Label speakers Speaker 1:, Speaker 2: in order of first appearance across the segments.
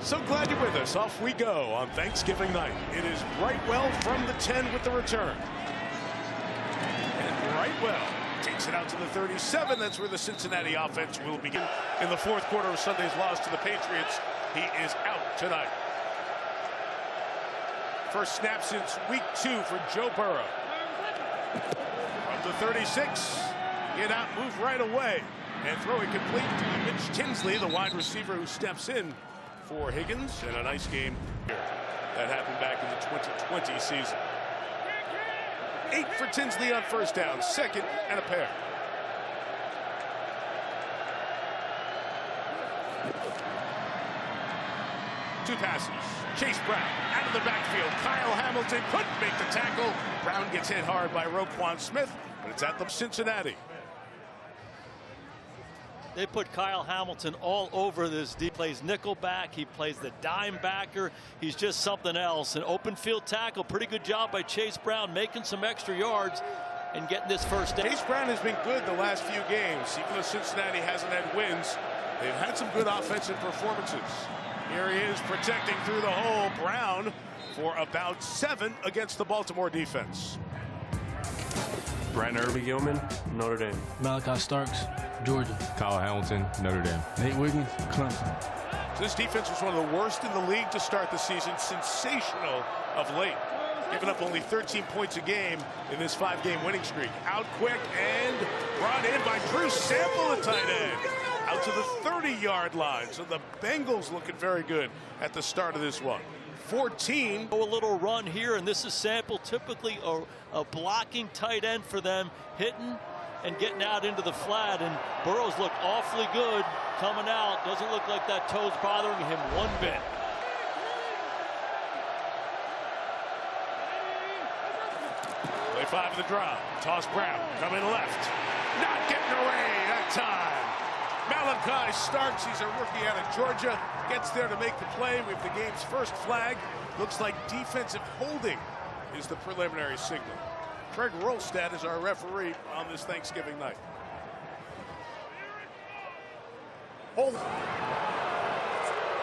Speaker 1: So glad you're with us. Off we go on Thanksgiving night. It is Brightwell from the 10 with the return. And Brightwell takes it out to the 37. That's where the Cincinnati offense will begin in the fourth quarter of Sunday's loss to the Patriots. He is out tonight. First snap since week 2 for Joe Burrow. From the 36, get out, move right away, and throw it complete to Mitch Tinsley, the wide receiver who steps in for Higgins, and a nice game here. That happened back in the 2020 season. 8 for Tinsley on first down, second and a pair. Two passes. Chase Brown out of the backfield. Kyle Hamilton couldn't make the tackle. Brown gets hit hard by Roquan Smith, but it's at the Cincinnati.
Speaker 2: They put Kyle Hamilton all over this. He plays nickel back. He plays the dime backer. He's just something else. An open field tackle. Pretty good job by Chase Brown making some extra yards and getting this first down.
Speaker 1: Chase Brown has been good the last few games. Even though Cincinnati hasn't had wins, they've had some good offensive performances. Here he is protecting through the hole. Brown for about 7 against the Baltimore defense.
Speaker 3: Brian Irby Gilman, Notre Dame.
Speaker 4: Malachi Starks, Georgia.
Speaker 5: Kyle Hamilton, Notre Dame.
Speaker 4: Nate Wiggins, Clemson.
Speaker 1: So this defense was one of the worst in the league to start the season. Sensational of late. Giving up only 13 points a game in this 5-game winning streak. Out quick and brought in by Drew Sample, the tight end. Out to the 30-yard line. So the Bengals looking very good at the start of this one. 14.
Speaker 2: A little run here, and this is Sample, typically a blocking tight end for them, hitting and getting out into the flat, and Burrow's looked awfully good coming out. Doesn't look like that toe's bothering him one bit.
Speaker 1: Play 5 of the drive. Toss Brown coming left. Not getting away that time. Malachi Starks, he's a rookie out of Georgia, gets there to make the play. We have the game's first flag. Looks like defensive holding is the preliminary signal. Craig Rolstad is our referee on this Thanksgiving night.
Speaker 6: Hold.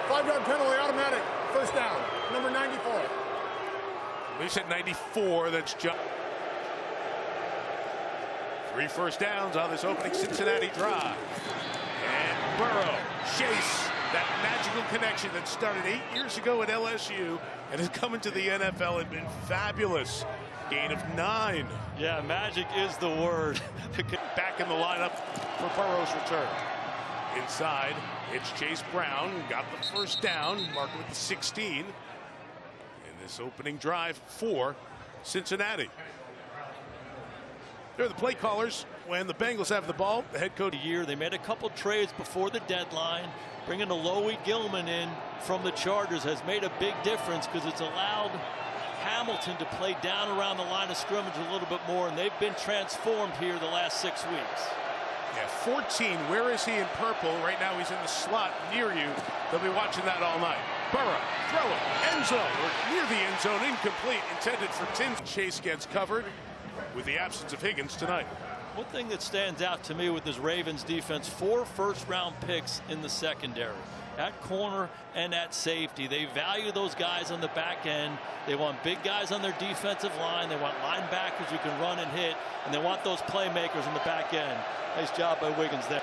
Speaker 6: 5-yard penalty, automatic. First down, number 94.
Speaker 1: We said 94, that's just 3 first downs on this opening Cincinnati drive. And Burrow, Chase, that magical connection that started 8 years ago at LSU and has come into the NFL and been fabulous. Gain of 9.
Speaker 2: Yeah, magic is the word.
Speaker 1: Back in the lineup for Burrow's return. Inside, it's Chase Brown, got the first down, marked with the 16. In this opening drive for Cincinnati. They're the play callers when the Bengals have the ball. The head coach.
Speaker 2: They made a couple trades before the deadline. Bringing Alohi Gilman in from the Chargers has made a big difference because it's allowed Hamilton to play down around the line of scrimmage a little bit more, and they've been transformed here the last 6 weeks.
Speaker 1: Yeah, 14. Where is he in purple? Right now he's in the slot near you. They'll be watching that all night. Burrow, throw it, end zone, or near the end zone, incomplete, intended for Tim. Chase gets covered with the absence of Higgins tonight.
Speaker 2: One thing that stands out to me with this Ravens defense, 4 first-round picks in the secondary. At corner and at safety. They value those guys on the back end. They want big guys on their defensive line. They want linebackers who can run and hit. And they want those playmakers on the back end. Nice job by Wiggins there.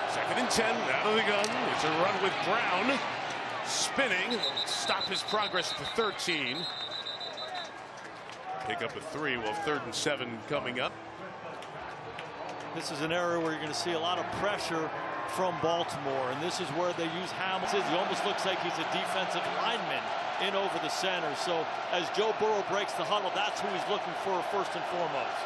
Speaker 1: Second and 10, out of the gun. It's a run with Brown. Spinning, stop his progress to 13. Pick up a 3. Well, 3rd and 7 coming up.
Speaker 2: This is an area where you're going to see a lot of pressure from Baltimore, and this is where they use Hamilton. He almost looks like he's a defensive lineman in over the center. So as Joe Burrow breaks the huddle, that's who he's looking for first and foremost.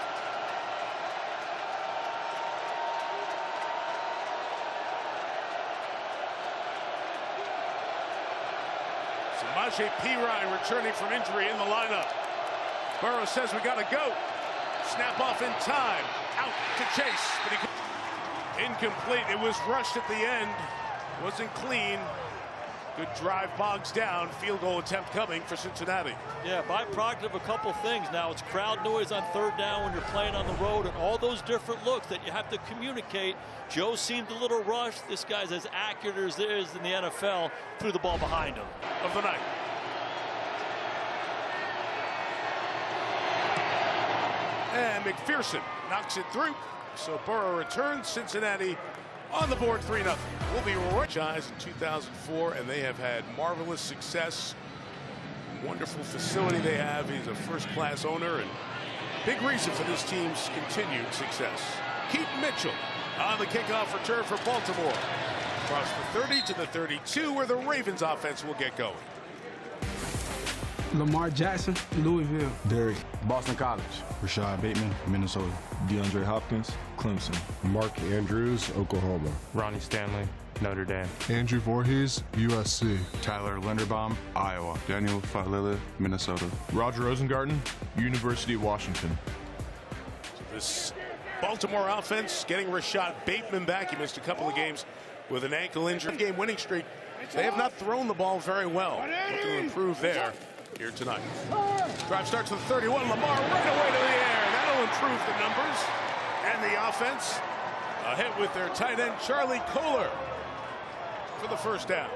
Speaker 1: Samaje Perine returning from injury in the lineup. Burrow says we got to go. Snap off in time. Out to Chase, but he incomplete. It was rushed at the end. Wasn't clean. Good drive bogs down. Field goal attempt coming for Cincinnati.
Speaker 2: Yeah, byproduct of a couple things. Now it's crowd noise on third down when you're playing on the road and all those different looks that you have to communicate. Joe seemed a little rushed. This guy's as accurate as there is in the NFL. Threw the ball behind him.
Speaker 1: Of the night. And McPherson knocks it through. So Burrow returns. Cincinnati on the board 3-0. We'll be right in 2004, and they have had marvelous success. Wonderful facility they have. He's a first-class owner, and big reason for this team's continued success. Keaton Mitchell on the kickoff return for Baltimore. Across the 30 to the 32, where the Ravens offense will get going.
Speaker 4: Lamar Jackson, Louisville.
Speaker 7: Derek, Boston College. Rashad Bateman, Minnesota. DeAndre Hopkins, Clemson.
Speaker 8: Mark Andrews, Oklahoma.
Speaker 3: Ronnie Stanley, Notre Dame.
Speaker 8: Andrew Voorhees, USC.
Speaker 5: Tyler Linderbaum, Iowa. Daniel Falele, Minnesota.
Speaker 8: Roger Rosengarten, University of Washington.
Speaker 1: This Baltimore offense getting Rashad Bateman back. He missed a couple of games with an ankle injury. Game winning streak. They have not thrown the ball very well. Looking to improve there here tonight. Drive starts with 31. Lamar right away to the air. That'll improve the numbers. And the offense ahead with their tight end Charlie Kohler for the first down.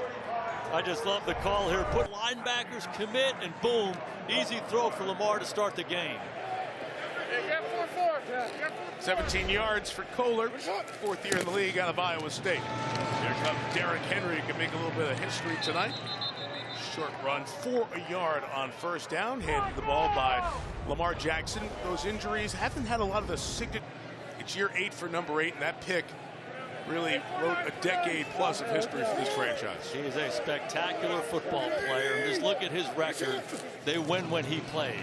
Speaker 2: I just love the call here. Put linebackers, commit, and boom, easy throw for Lamar to start the game.
Speaker 1: 17 yards for Kohler, fourth year in the league out of Iowa State. Here comes Derrick Henry, who can make a little bit of history tonight. Short run for a yard on first down, handed the ball by Lamar Jackson. Those injuries haven't had a lot of the signature. It's year 8 for number 8, and that pick really wrote a decade plus of history for this franchise.
Speaker 2: He is a spectacular football player. And just look at his record. They win when he plays.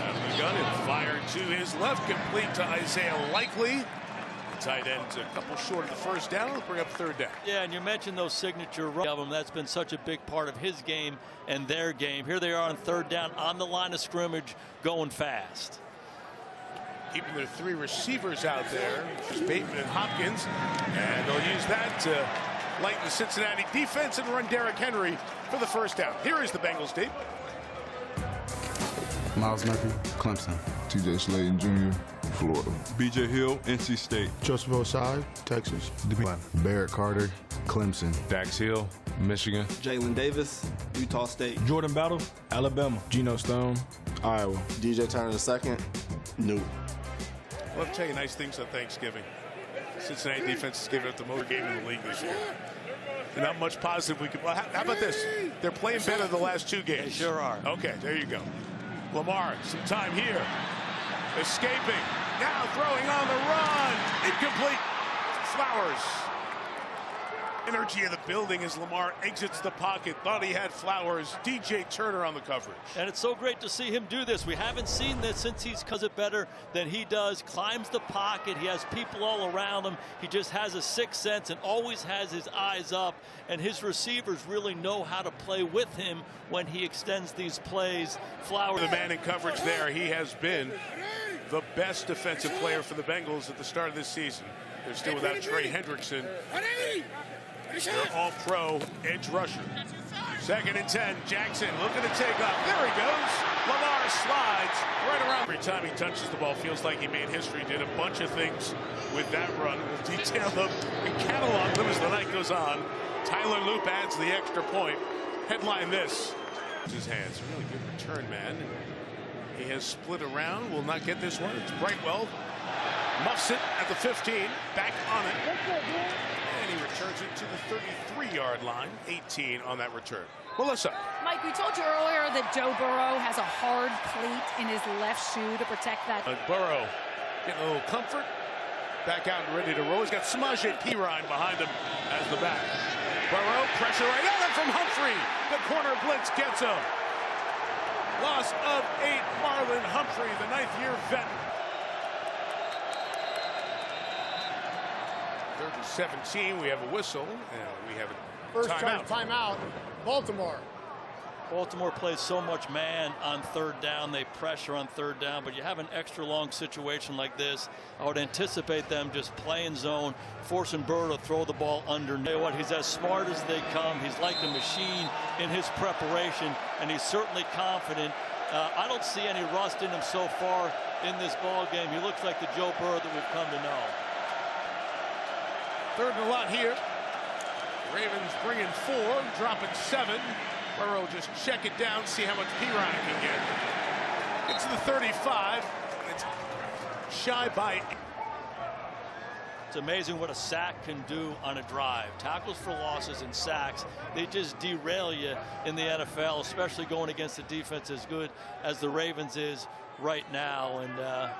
Speaker 1: Out of the gun and fired to his left, complete to Isaiah Likely. The tight end's a couple short of the first down. It'll bring up third down.
Speaker 2: Yeah, and you mentioned those signature runs of him. That's been such a big part of his game and their game. Here they are on third down on the line of scrimmage, going fast.
Speaker 1: Keeping their 3 receivers out there, Bateman and Hopkins, and they'll use that to lighten the Cincinnati defense and run Derrick Henry for the first down. Here is the Bengals tape.
Speaker 7: Miles Murphy, Clemson.
Speaker 8: TJ Slayton Jr., Florida.
Speaker 5: BJ Hill, NC State.
Speaker 8: Joseph Osai, Texas.
Speaker 7: Barrett Carter, Clemson.
Speaker 5: Dax Hill, Michigan.
Speaker 9: Jalen Davis, Utah State.
Speaker 4: Jordan Battle, Alabama.
Speaker 7: Geno Stone, Iowa.
Speaker 9: DJ Turner II, New.
Speaker 1: I'll tell you nice things on Thanksgiving. Cincinnati defense is giving up the motor game in the league this year. Not much positive we could. Well, how about this? They're playing better the last 2 games.
Speaker 2: They sure are.
Speaker 1: Okay, there you go. Lamar, some time here. Escaping. Now throwing on the run. Incomplete. Flowers. Energy of the building as Lamar exits the pocket. Thought he had Flowers. DJ Turner on the coverage.
Speaker 2: And it's so great to see him do this. We haven't seen this since he does it better than he does. Climbs the pocket. He has people all around him. He just has a sixth sense and always has his eyes up. And his receivers really know how to play with him when he extends these plays. Flowers.
Speaker 1: The man in coverage there. He has been the best defensive player for the Bengals at the start of this season. They're still without Trey Hendrickson. They're all-pro edge rusher. 2nd and 10. Jackson looking to take off. There he goes. Lamar slides right around. Every time he touches the ball, feels like he made history. Did a bunch of things with that run. We'll detail them and catalog them as the night goes on. Tyler Loop adds the extra point. Headline this. His hands. Really good return, man. He has split around. Will not get this one. It's Brightwell. Muffs it at the 15. Back on it. And he returns it to the 33-yard line. 18 on that return. Melissa.
Speaker 10: Mike, we told you earlier that Joe Burrow has a hard cleat in his left shoe to protect that.
Speaker 1: Burrow getting a little comfort. Back out and ready to roll. He's got Samaje Perine behind him as the back. Burrow, pressure right at him from Humphrey. The corner blitz gets him. Loss of 8, Marlon Humphrey, the 9th-year vet. 3rd and 17, we have a whistle, and we have a
Speaker 6: First
Speaker 1: timeout.
Speaker 6: timeout, Baltimore.
Speaker 2: Baltimore plays so much man on third down. They pressure on third down, but you have an extra long situation like this. I would anticipate them just playing zone, forcing Burrow to throw the ball underneath. What, he's as smart as they come. He's like a machine in his preparation, and he's certainly confident. I don't see any rust in him so far in this ball game. He looks like the Joe Burrow that we've come to know.
Speaker 1: Third and a lot here. Ravens bringing 4, dropping 7. Burrow just check it down, see how much P-Ryan can get. It's the 35. It's shy by.
Speaker 2: It's amazing what a sack can do on a drive. Tackles for losses and sacks, they just derail you in the NFL, especially going against a defense as good as the Ravens is right now. And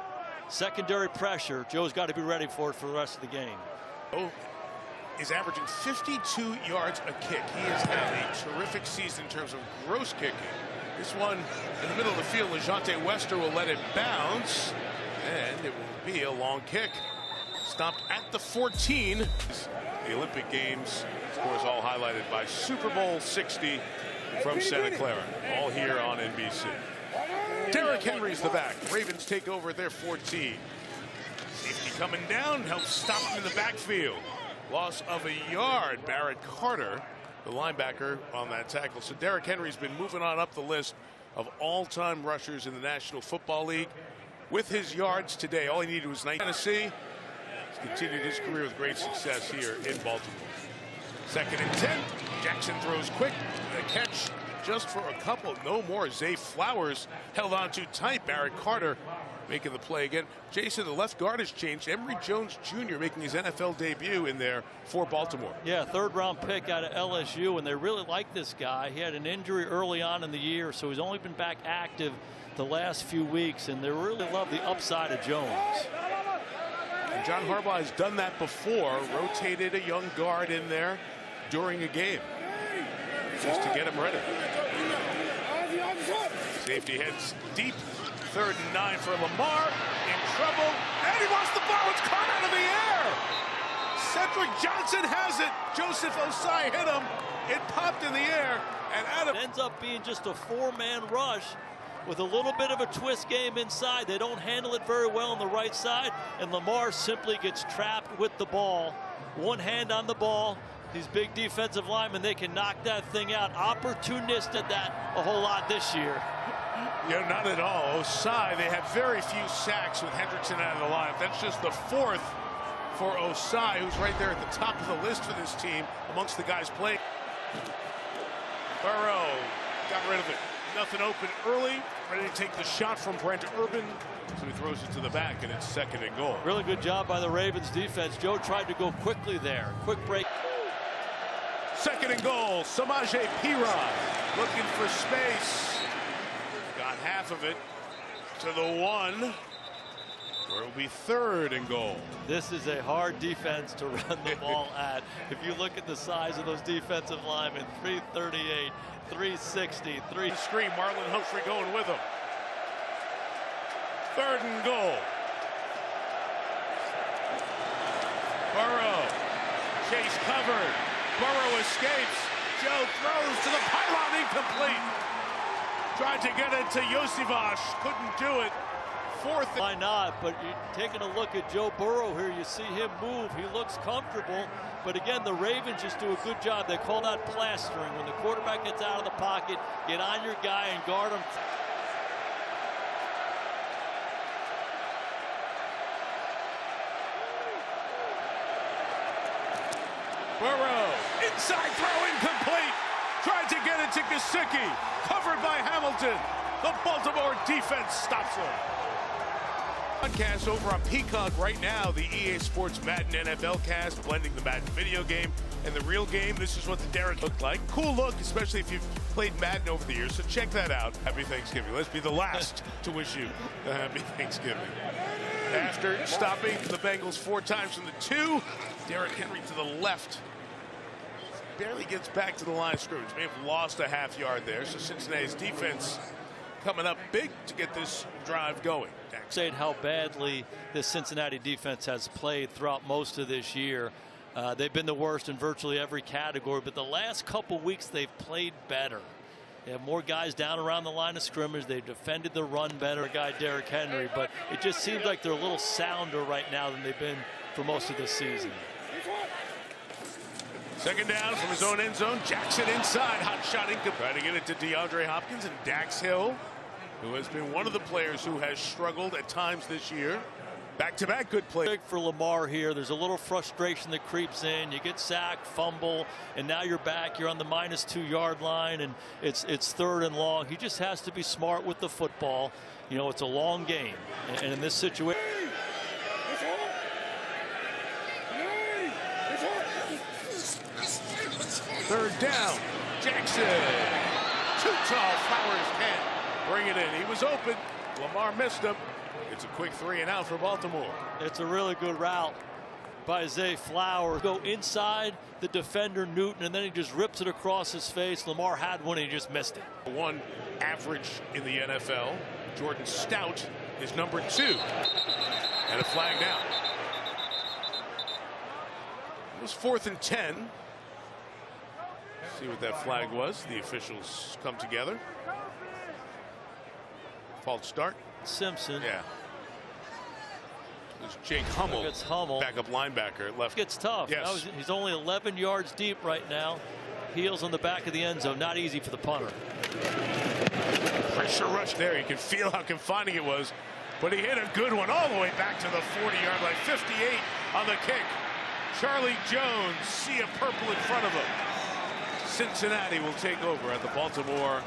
Speaker 2: secondary pressure, Joe's got to be ready for it for the rest of the game.
Speaker 1: Oh, is averaging 52 yards a kick. He has had a terrific season in terms of gross kicking. This one in the middle of the field, LeJante Wester will let it bounce, and it will be a long kick. Stopped at the 14. The Olympic Games, of course, all highlighted by Super Bowl 60 from Santa Clara, all here on NBC. Derrick Henry's the back. Ravens take over their 14. Safety coming down, helps stop him in the backfield. Loss of a yard. Barrett Carter, the linebacker, on that tackle. So Derrick Henry's been moving on up the list of all-time rushers in the National Football League. With his yards today, all he needed was 9. Tennessee. He's continued his career with great success here in Baltimore. 2nd and 10. Jackson throws quick. The catch just for a couple. No more. Zay Flowers held on too tight. Barrett Carter making the play again. Jason, the left guard has changed. Emory Jones Jr. making his NFL debut in there for Baltimore.
Speaker 2: Yeah, 3rd-round pick out of LSU, and they really like this guy. He had an injury early on in the year, so he's only been back active the last few weeks, and they really love the upside of Jones.
Speaker 1: And John Harbaugh has done that before, rotated a young guard in there during a game, just to get him ready. Safety heads deep. 3rd and 9 for Lamar, in trouble, and he wants the ball. It's caught out of the air. Cedric Johnson has it. Joseph Osai hit him. It popped in the air, and Adam.
Speaker 2: It ends up being just a 4-man rush with a little bit of a twist game inside. They don't handle it very well on the right side, and Lamar simply gets trapped with the ball. One hand on the ball. These big defensive linemen, they can knock that thing out. Opportunistic that a whole lot this year.
Speaker 1: Yeah, not at all. Osai, they had very few sacks with Hendrickson out of the lineup. That's just the 4th for Osai, who's right there at the top of the list for this team amongst the guys playing. Burrow got rid of it. Nothing open early. Ready to take the shot from Brent Urban. So he throws it to the back, and it's 2nd and goal.
Speaker 2: Really good job by the Ravens defense. Joe tried to go quickly there. Quick break.
Speaker 1: 2nd and goal. Samaje Perine looking for space. Got half of it to the 1, where it will be 3rd and goal.
Speaker 2: This is a hard defense to run the ball at. If you look at the size of those defensive linemen, 338, 360, 3.
Speaker 1: Screen, Marlon Humphrey going with him. 3rd and goal. Burrow, chase covered. Burrow escapes. Joe throws to the pylon, incomplete. Tried to get it to Yosivas, couldn't do it. 4th.
Speaker 2: Why not? But you're taking a look at Joe Burrow here. You see him move. He looks comfortable. But again, the Ravens just do a good job. They call that plastering. When the quarterback gets out of the pocket, get on your guy and guard him.
Speaker 1: Burrow, inside throw, incomplete. Tried to get it to Gesicki, covered by Hamilton. The Baltimore defense stops him. Podcast over on Peacock right now, the EA Sports Madden NFL cast, blending the Madden video game and the real game. This is what the Derrick looked like. Cool look, especially if you've played Madden over the years, so check that out. Happy Thanksgiving. Let's be the last to wish you a happy Thanksgiving. After stopping the Bengals 4 times from the 2, Derrick Henry to the left. Barely gets back to the line of scrimmage. May have lost a half yard there. So Cincinnati's defense coming up big to get this drive going.
Speaker 2: Say how badly this Cincinnati defense has played throughout most of this year. They've been the worst in virtually every category, but the last couple weeks they've played better. They have more guys down around the line of scrimmage. They've defended the run better, guy Derrick Henry, but it just seems like they're a little sounder right now than they've been for most of this season.
Speaker 1: Second down from his own end zone. Jackson inside. Hot shot incomplete. Trying to get it to DeAndre Hopkins and Dax Hill, who has been one of the players who has struggled at times this year. Back-to-back good play.
Speaker 2: Big for Lamar here. There's a little frustration that creeps in. You get sacked, fumble, and now you're back. You're on the -2 yard line, and it's third and long. He just has to be smart with the football. You know, it's a long game, and in this situation.
Speaker 1: Third down. Jackson. Too tall. Flowers can't bring it in. He was open. Lamar missed him. It's a quick 3 and out for Baltimore.
Speaker 2: It's a really good route by Zay Flowers. Go inside the defender Newton, and then he just rips it across his face. Lamar had one, and he just missed it.
Speaker 1: One average in the NFL. Jordan Stout is number 2. And a flag down. It was 4th and 10. See what that flag was. The officials come together. False start.
Speaker 2: Simpson.
Speaker 1: Yeah. It was Jake Hummel.
Speaker 2: It's Hummel.
Speaker 1: Backup linebacker at left.
Speaker 2: It's tough.
Speaker 1: Yes.
Speaker 2: He's only 11 yards deep right now. Heels on the back of the end zone. Not easy for the punter.
Speaker 1: Pressure rush there. You can feel how confining it was. But he hit a good one all the way back to the 40-yard line. 58 on the kick. Charlie Jones, sea of purple in front of him. Cincinnati will take over at the Baltimore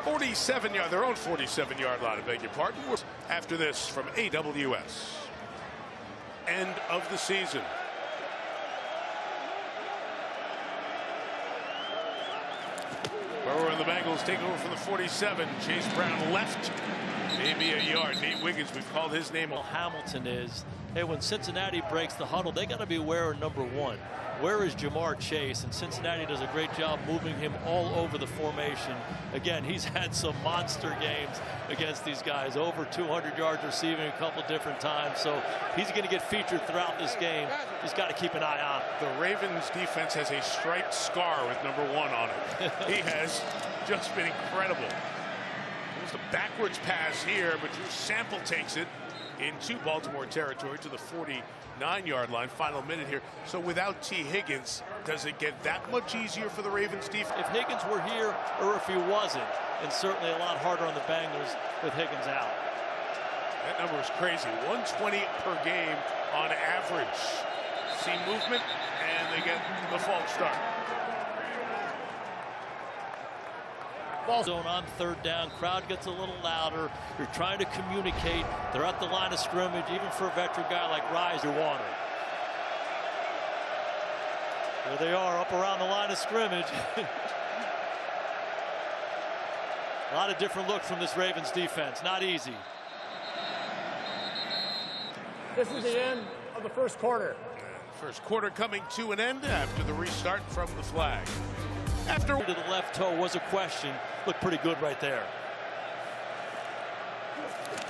Speaker 1: 47-yard, their own 47-yard line, I beg your pardon. After this from AWS. End of the season. Burrow and the Bengals take over from the 47. Chase Brown left, maybe a yard. Nate Wiggins, we've called his name.
Speaker 2: Hamilton is. Hey, when Cincinnati breaks the huddle, they got to be aware of number 1. Where is Jamar Chase? And Cincinnati does a great job moving him all over the formation. Again, he's had some monster games against these guys. Over 200 yards receiving a couple different times. So he's going to get featured throughout this game. He's got to keep an eye on it.
Speaker 1: The Ravens defense has a striped scar with number 1 on it. He has just been incredible. There's a backwards pass here, but Drew Sample takes it into Baltimore territory to the 49-yard line. Final minute here. So without T. Higgins, does it get that much easier for the Ravens defense?
Speaker 2: If Higgins were here or if he wasn't, and certainly a lot harder on the Bengals with Higgins out.
Speaker 1: That number is crazy. 120 per game on average. See movement, and they get the false start.
Speaker 2: Ball zone on third down. Crowd gets a little louder. You're trying to communicate. They're at the line of scrimmage. Even for a veteran guy like Rise, you want it. There they are, up around the line of scrimmage. A lot of different looks from this Ravens defense. Not easy.
Speaker 6: This is the end of the first quarter.
Speaker 1: First quarter coming to an end after the restart from the flag. After
Speaker 2: to the left toe was a question. Looked pretty good right there.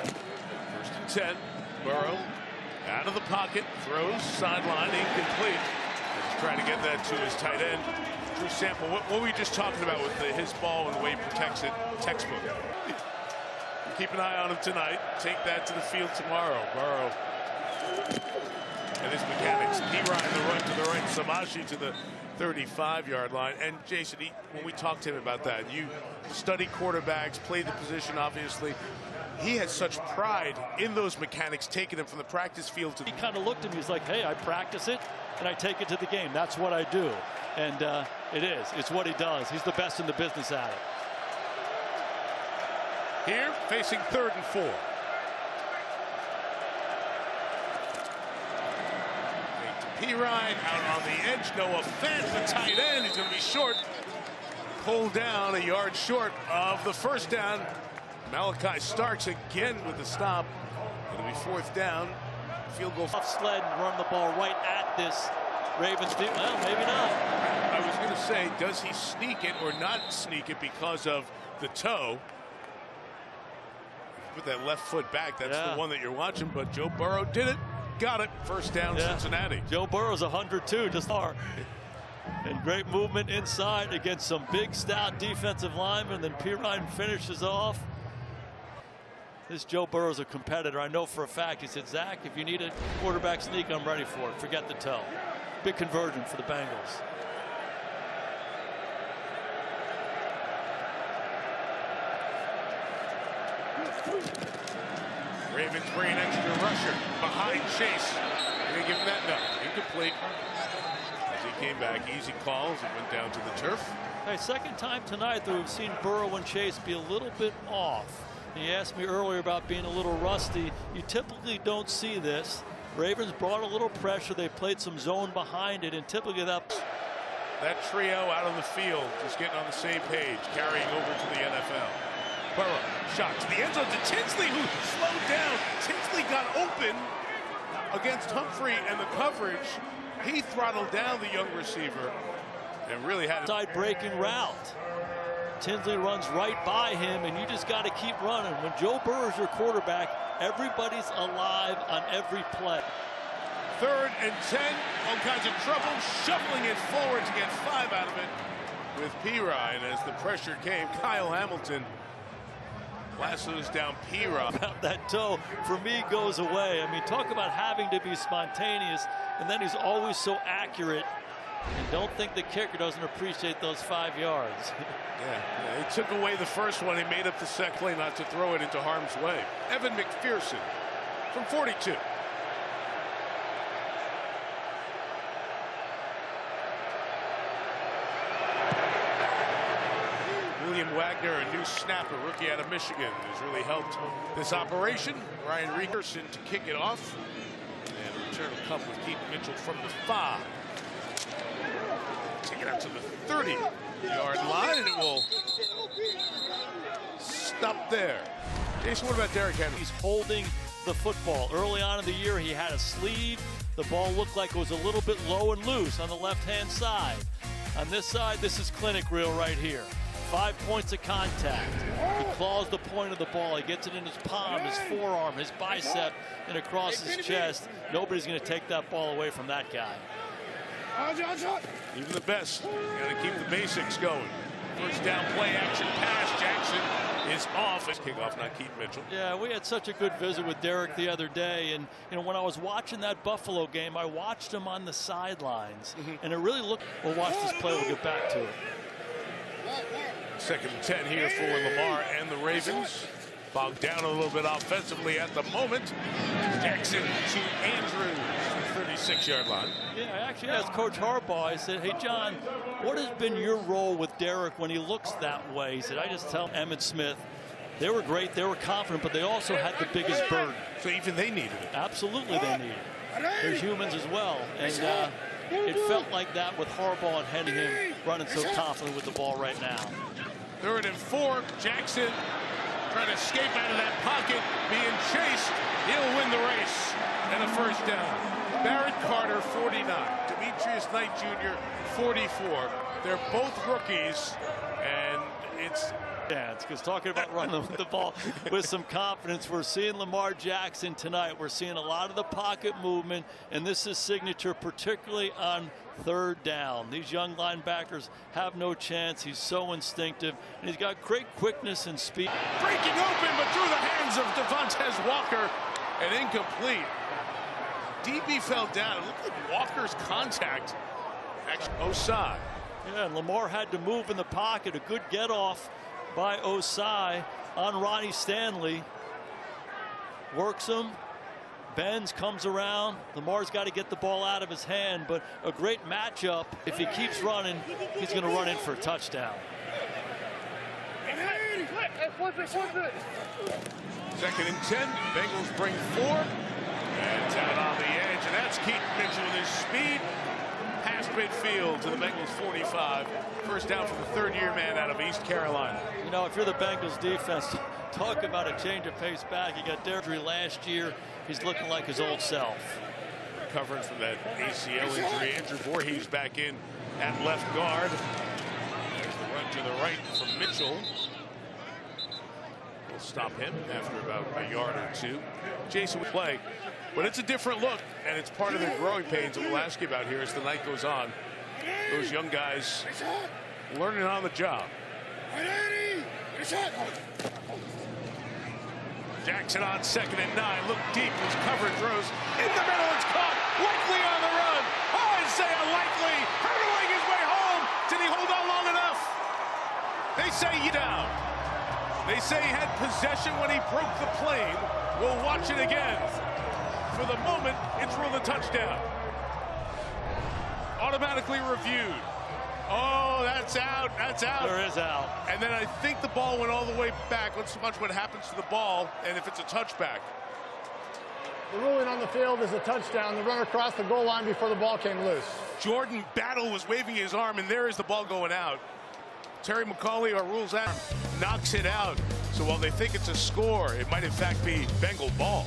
Speaker 1: 1st and 10. Burrow out of the pocket, throws sideline, incomplete. He's trying to get that to his tight end, Drew Sample. What were we just talking about with his ball and the way he protects it? Textbook. Keep an eye on him tonight. Take that to the field tomorrow. Burrow and his mechanics. P-Ryan the run to the right. Samaji to the 35-yard line. And Jason, when we talked to him about that, you study quarterbacks, played the position, obviously. He has such pride in those mechanics, taking them from the practice field to.
Speaker 2: He kind of looked at me. He's like, "Hey, I practice it and I take it to the game. That's what I do." And it is. It's what he does. He's the best in the business at it.
Speaker 1: Here, facing 3rd and 4. P-Ryan out on the edge. Noah Fant, the tight end. He's going to be short. Pulled down a yard short of the first down. Malachi Starks again with the stop. It'll be 4th down. Field goal.
Speaker 2: Off sled and run the ball right at this Ravens team. Well, maybe not.
Speaker 1: I was going to say, does he sneak it or not sneak it because of the toe? Put that left foot back. That's the one that you're watching. But Joe Burrow did it. Got it. 1st down, Cincinnati.
Speaker 2: Joe Burrow's 102, just far. And great movement inside against some big, stout defensive linemen. Then Pirine finishes off. This Joe Burrow's a competitor. I know for a fact. He said, Zach, if you need a quarterback sneak, I'm ready for it. Forget the toe. Big conversion for the Bengals.
Speaker 1: Ravens bring an extra rusher behind Chase. They give him that no. Incomplete. As he came back, easy calls and went down to the turf.
Speaker 2: Hey, second time tonight that we've seen Burrow and Chase be a little bit off. He asked me earlier about being a little rusty. You typically don't see this. Ravens brought a little pressure. They played some zone behind it, and typically that
Speaker 1: trio out on the field just getting on the same page, carrying over to the NFL. Burrow shot to the end zone to Tinsley, who slowed down. Tinsley got open against Humphrey and the coverage. He throttled down the young receiver and really had a
Speaker 2: side breaking route. Tinsley runs right by him, and you just got to keep running. When Joe Burrow's your quarterback, everybody's alive on every play.
Speaker 1: 3rd and 10, all kinds of trouble, shuffling it forward to get 5 out of it with Pirine as the pressure came. Kyle Hamilton lassos down Pirine.
Speaker 2: That toe, for me, goes away. I mean, talk about having to be spontaneous, and then he's always so accurate. And don't think the kicker doesn't appreciate those 5 yards.
Speaker 1: Yeah, he took away the first one. He made up the second play not to throw it into harm's way. Evan McPherson from 42. William Wagner, a new snapper, rookie out of Michigan, has really helped this operation. Ryan Rickerson to kick it off. And the return will come with Keaton Mitchell from the 5. Take it out to the 30-yard line, and it will stop there. Jason, what about Derrick Henry?
Speaker 2: He's holding the football. Early on in the year, he had a sleeve. The ball looked like it was a little bit low and loose on the left-hand side. On this side, this is clinic reel right here. 5 points of contact. He claws the point of the ball. He gets it in his palm, his forearm, his bicep, and across his chest. Nobody's going to take that ball away from that guy.
Speaker 1: Even the best got to keep the basics going. First down, play action pass. Jackson is off. It's kickoff, not Keaton Mitchell.
Speaker 2: Yeah, we had such a good visit with Derrick the other day, and you know, when I was watching that Buffalo game, I watched him on the sidelines, and it really looked. We'll watch this play. We'll get back to it.
Speaker 1: 2nd and 10 here for Lamar and the Ravens. Bogged down a little bit offensively at the moment. Jackson to Andrews, 36-yard line.
Speaker 2: Yeah, I actually asked Coach Harbaugh, I said, hey, John, what has been your role with Derrick when he looks that way? He said, I just tell Emmitt Smith, they were great, they were confident, but they also had the biggest burden.
Speaker 1: So even they needed it.
Speaker 2: Absolutely they needed it. They're humans as well. And it felt like that with Harbaugh and Henry, him running so confidently with the ball right now.
Speaker 1: 3rd and 4, Jackson trying to escape out of that pocket, being chased. He'll win the race and a first down. Barrett Carter, 49. Demetrius Knight Jr., 44. They're both rookies, and it's
Speaker 2: because talking about running the ball with some confidence, we're seeing Lamar Jackson tonight. We're seeing a lot of the pocket movement, and this is signature, particularly on 3rd down. These young linebackers have no chance. He's so instinctive, and he's got great quickness and speed.
Speaker 1: Breaking open, but through the hands of Devontae Walker, and incomplete. DB fell down. It looked like Walker's contact. Actually, Osai.
Speaker 2: Yeah, and Lamar had to move in the pocket. A good get off by Osai on Ronnie Stanley. Works him. Bends, comes around. Lamar's got to get the ball out of his hand, but a great matchup. If he keeps running, he's going to run in for a touchdown.
Speaker 1: 2nd and 10. Bengals bring 4. And it's out on the edge, and that's Keaton Mitchell with his speed. Past midfield to the Bengals 45. First down for the 3rd-year man out of East Carolina.
Speaker 2: You know, if you're the Bengals defense, talk about a change of pace back. You got Derrick last year. He's looking like his old self.
Speaker 1: Recovering from that ACL injury. Andrew Voorhees back in at left guard. There's the run to the right from Mitchell. We'll stop him after about a yard or 2. Jason will play. But it's a different look, and it's part of the growing pains that we'll ask you about here as the night goes on. Those young guys learning on the job. Jackson on 2nd and 9. Look deep. His cover throws in the middle. It's caught. Likely on the run. Oh, Isaiah Likely hurdling his way home. Did he hold on long enough? They say he down. They say he had possession when he broke the plane. We'll watch it again. For the moment, it's ruled a touchdown. Automatically reviewed. Oh, that's out. That's out.
Speaker 2: There is out.
Speaker 1: And then I think the ball went all the way back. Let's watch what happens to the ball and if it's a touchback.
Speaker 6: The ruling on the field is a touchdown. The runner crossed the goal line before the ball came loose.
Speaker 1: Jordan Battle was waving his arm, and there is the ball going out. Terry McCauley, our rules out, knocks it out. So while they think it's a score, it might in fact be Bengal ball.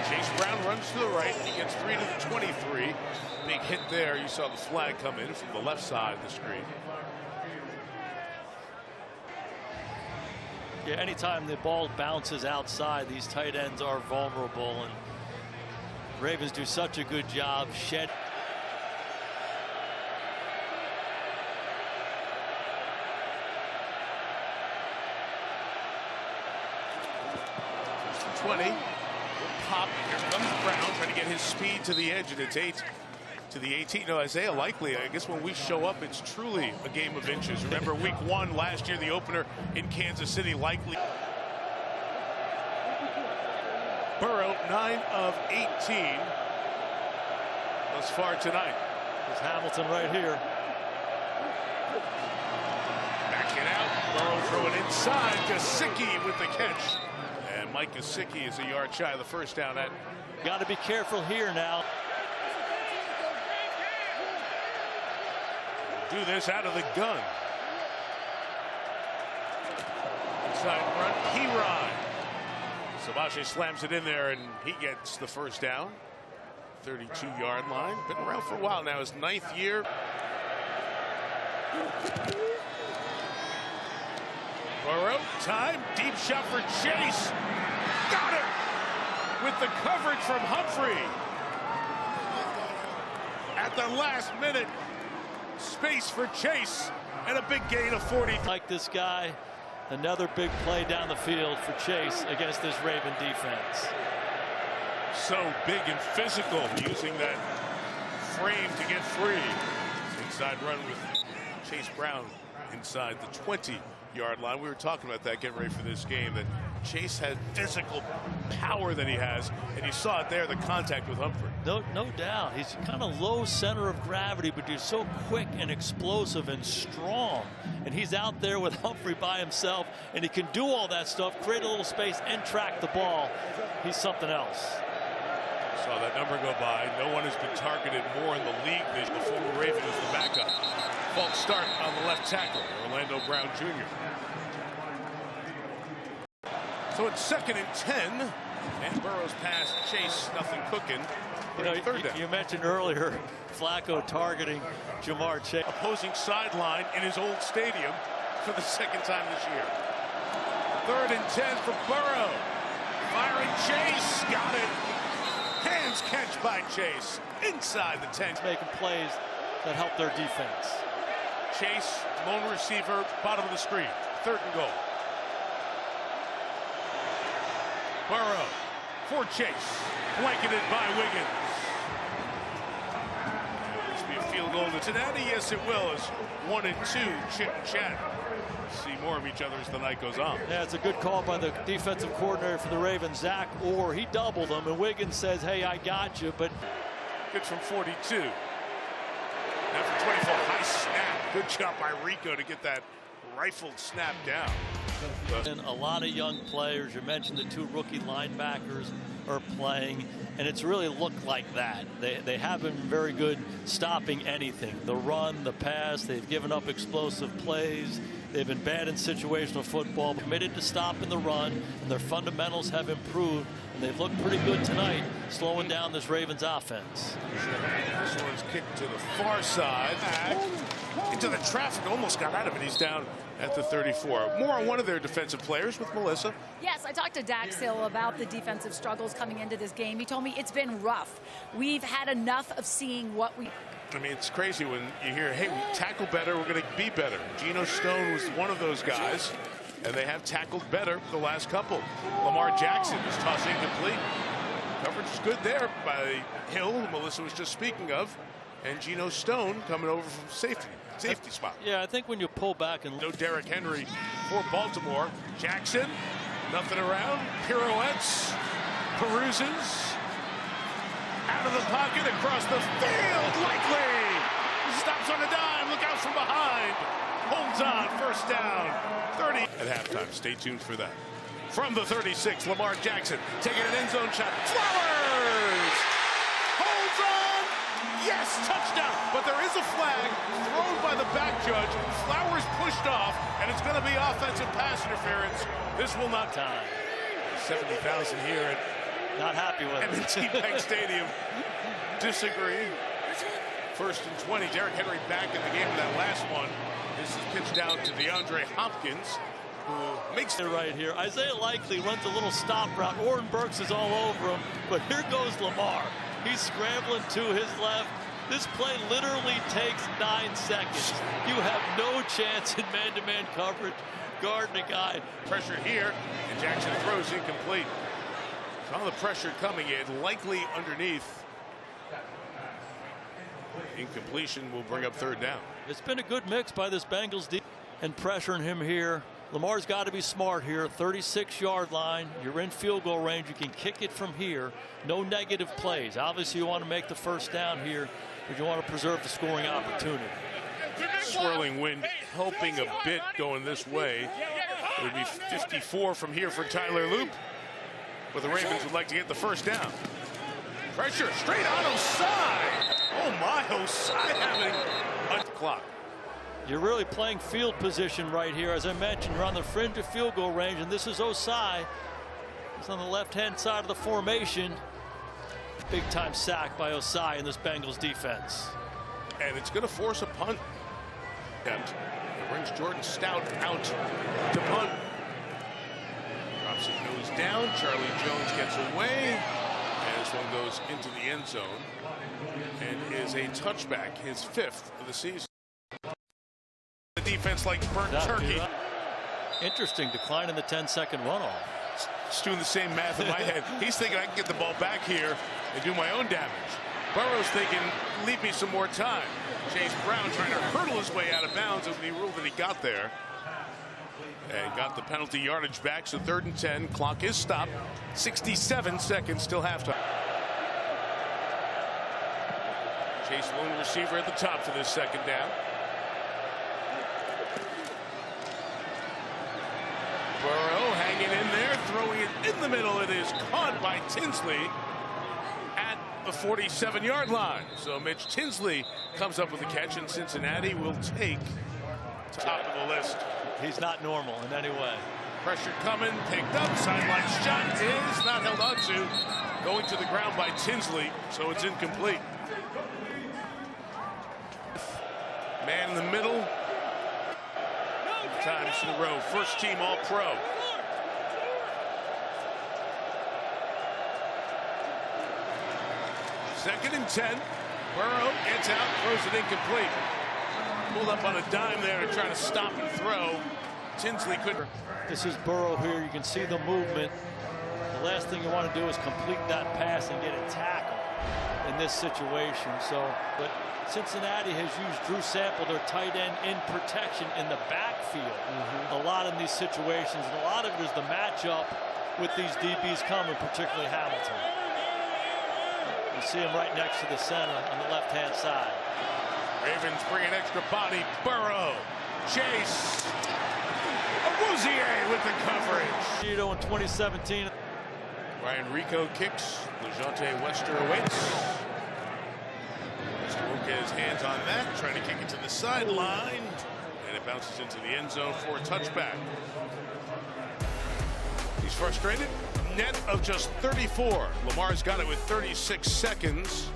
Speaker 1: Chase Brown runs to the right. He gets 3 to the 23. Big hit there. You saw the flag come in from the left side of the screen.
Speaker 2: Yeah, anytime the ball bounces outside, these tight ends are vulnerable, and Ravens do such a good job shed.
Speaker 1: First and 20. Pop. Here comes Brown trying to get his speed to the edge, and it's 8 to the 18. No, Isaiah Likely, I guess when we show up, it's truly a game of inches. Remember week 1 last year, the opener in Kansas City, Likely. Burrow, 9 of 18 thus far tonight.
Speaker 2: There's Hamilton right here.
Speaker 1: Back it out. Burrow throwing inside. Gesicki with the catch. And Mike Gesicki is a yard shy of the first down.
Speaker 2: Got to be careful here now.
Speaker 1: Do this out of the gun. Inside run, P-Rod. Savache slams it in there, and he gets the first down. 32-yard line. Been around for a while now. His 9th year. Burrow, time, deep shot for Chase. Got it! With the coverage from Humphrey. At the last minute. Space for Chase, and a big gain of 40.
Speaker 2: Like this guy, another big play down the field for Chase against this Raven defense.
Speaker 1: So big and physical, using that frame to get free. Inside run with Chase Brown inside the 20-yard line. We were talking about that getting ready for this game, that Chase had physical power that he has, and you saw it there, the contact with Humphrey.
Speaker 2: No doubt. He's kind of low center of gravity, but he's so quick and explosive and strong. And he's out there with Humphrey by himself, and he can do all that stuff, create a little space, and track the ball. He's something else.
Speaker 1: Saw that number go by. No one has been targeted more in the league this before Raven is the backup. False start on the left tackle, Orlando Brown Jr. So it's 2nd and 10, and Burrow's pass, Chase, nothing cooking.
Speaker 2: You know,
Speaker 1: third down.
Speaker 2: you mentioned earlier Flacco targeting Jamar Chase.
Speaker 1: Opposing sideline in his old stadium for the 2nd time this year. 3rd and 10 for Burrow. Firing Chase, got it. Hands catch by Chase inside the 10.
Speaker 2: Making plays that help their defense.
Speaker 1: Chase, lone receiver, bottom of the screen. 3rd and goal. Burrow for Chase, blanketed by Wiggins. This will be a field goal to Cincinnati. Yes, it will. It's 1 and 2, chit and chat. See more of each other as the night goes on.
Speaker 2: Yeah, it's a good call by the defensive coordinator for the Ravens, Zach Orr. He doubled them, and Wiggins says, hey, I got you, but...
Speaker 1: Good from 42. Now from 24, high snap. Good job by Rico to get that rifled snap down.
Speaker 2: And a lot of young players. You mentioned the 2 rookie linebackers are playing, and it's really looked like that. They haven't been very good stopping anything. The run, the pass, they've given up explosive plays. They've been bad in situational football, committed to stopping the run, and their fundamentals have improved, and they've looked pretty good tonight, slowing down this Ravens offense.
Speaker 1: This one's kicked to the far side. Into the traffic, almost got out of it. He's down at the 34. More on one of their defensive players with Melissa.
Speaker 10: Yes, I talked to Dax Hill about the defensive struggles coming into this game. He told me it's been rough. We've had enough of seeing what we...
Speaker 1: I mean, it's crazy when you hear, hey, we tackle better, we're going to be better. Geno Stone was one of those guys, and they have tackled better the last couple. Lamar Jackson is tossing incomplete. Coverage is good there by Hill, who Melissa was just speaking of, and Geno Stone coming over from safety spot.
Speaker 2: Yeah, I think when you pull back and...
Speaker 1: No Derrick Henry for Baltimore. Jackson, nothing around, pirouettes, peruses. Out of the pocket, across the field, likely. Stops on a dime, look out from behind. Holds on, first down, 30. At halftime, stay tuned for that. From the 36, Lamar Jackson taking an end zone shot. Flowers! Holds on! Yes, touchdown! But there is a flag thrown by the back judge. Flowers pushed off, and it's going to be offensive pass interference. This will not time. 70,000 here at
Speaker 2: not happy with it.
Speaker 1: M&T Bank Stadium. Disagree. First and 20. Derrick Henry back in the game in that last one. This is pitched down to DeAndre Hopkins, who makes
Speaker 2: it right here. Isaiah Likely runs a little stop route. Oren Burks is all over him, but here goes Lamar. He's scrambling to his left. This play literally takes 9 seconds. You have no chance in man-to-man coverage. Guarding a guy.
Speaker 1: Pressure here, and Jackson throws incomplete. All the pressure coming in, likely underneath. Incompletion will bring up third down.
Speaker 2: It's been a good mix by this Bengals defense and pressuring him here. Lamar's got to be smart here. 36-yard line. You're in field goal range. You can kick it from here. No negative plays. Obviously, you want to make the first down here, but you want to preserve the scoring opportunity.
Speaker 1: Swirling wind helping a bit going this way. It would be 54 from here for Tyler Loop. But the Ravens would like to get the first down. Pressure straight on Osai. Oh my, Osai having a clock.
Speaker 2: You're really playing field position right here. As I mentioned, you're on the fringe of field goal range, and this is Osai. He's on the left-hand side of the formation. Big time sack by Osai in this Bengals defense.
Speaker 1: And it's going to force a punt. It brings Jordan Stout out to punt. Drops it, goes down. Charlie Jones gets away. And this one goes into the end zone. And is a touchback, his 5th of the season. The defense like burnt turkey.
Speaker 2: Interesting decline in the 10-second runoff.
Speaker 1: Just doing the same math in my head. He's thinking I can get the ball back here and do my own damage. Burrow's thinking, leave me some more time. Chase Brown trying to hurdle his way out of bounds, and he ruled that he got there. And got the penalty yardage back, so 3rd and 10. Clock is stopped. 67 seconds till halftime. Chase lone receiver at the top for this second down. Burrow hanging in there, throwing it in the middle. It is caught by Tinsley at the 47-yard line. So Mitch Tinsley comes up with a catch, and Cincinnati will take top of the list.
Speaker 2: He's not normal in any way.
Speaker 1: Pressure coming, picked up, sideline shot is not held on to. Going to the ground by Tinsley, so it's incomplete. Man in the middle. Times in a row. First team All-Pro. Second and 10. Burrow gets out, throws it incomplete. Pulled up on a dime there to try to stop and throw. Tinsley couldn't.
Speaker 2: This is Burrow here. You can see the movement. The last thing you want to do is complete that pass and get a tackle in this situation. So, but Cincinnati has used Drew Sample, their tight end, in protection in the backfield a lot in these situations. And a lot of it is the matchup with these DBs coming, particularly Hamilton. You see him right next to the center on the left-hand side.
Speaker 1: Ravens bring an extra body. Burrow. Chase. Awuzie with the coverage.
Speaker 2: In 2017.
Speaker 1: Ryan Rico kicks. LeJontay Wester awaits. Wester won't get his hands on that. Trying to kick it to the sideline. and it bounces into the end zone for a touchback. He's frustrated. Net of just 34. Lamar's got it with 36 seconds.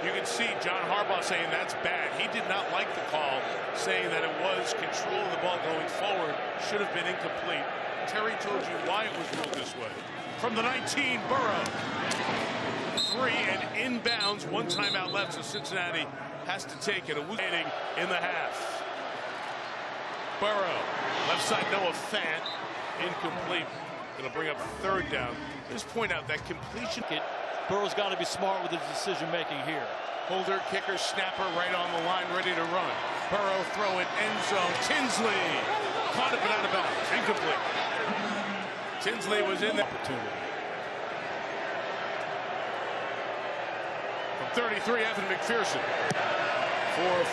Speaker 1: You can see John Harbaugh saying that's bad. He did not like the call, saying that it was control of the ball going forward. Should have been incomplete. Terry told you why it was ruled this way. From the 19, Burrow. 3 and inbounds. 1 timeout left, so Cincinnati has to take it. A waiting in the half. Burrow. Left side, Noah Fant. Incomplete. It'll bring up 3rd down. Just point out that completion.
Speaker 2: Burrow's got to be smart with his decision making here.
Speaker 1: Holder, kicker, snapper right on the line, ready to run. Burrow throw in end zone. Tinsley caught it but out of bounds. Incomplete. Tinsley was in the opportunity. From 33, Evan McPherson.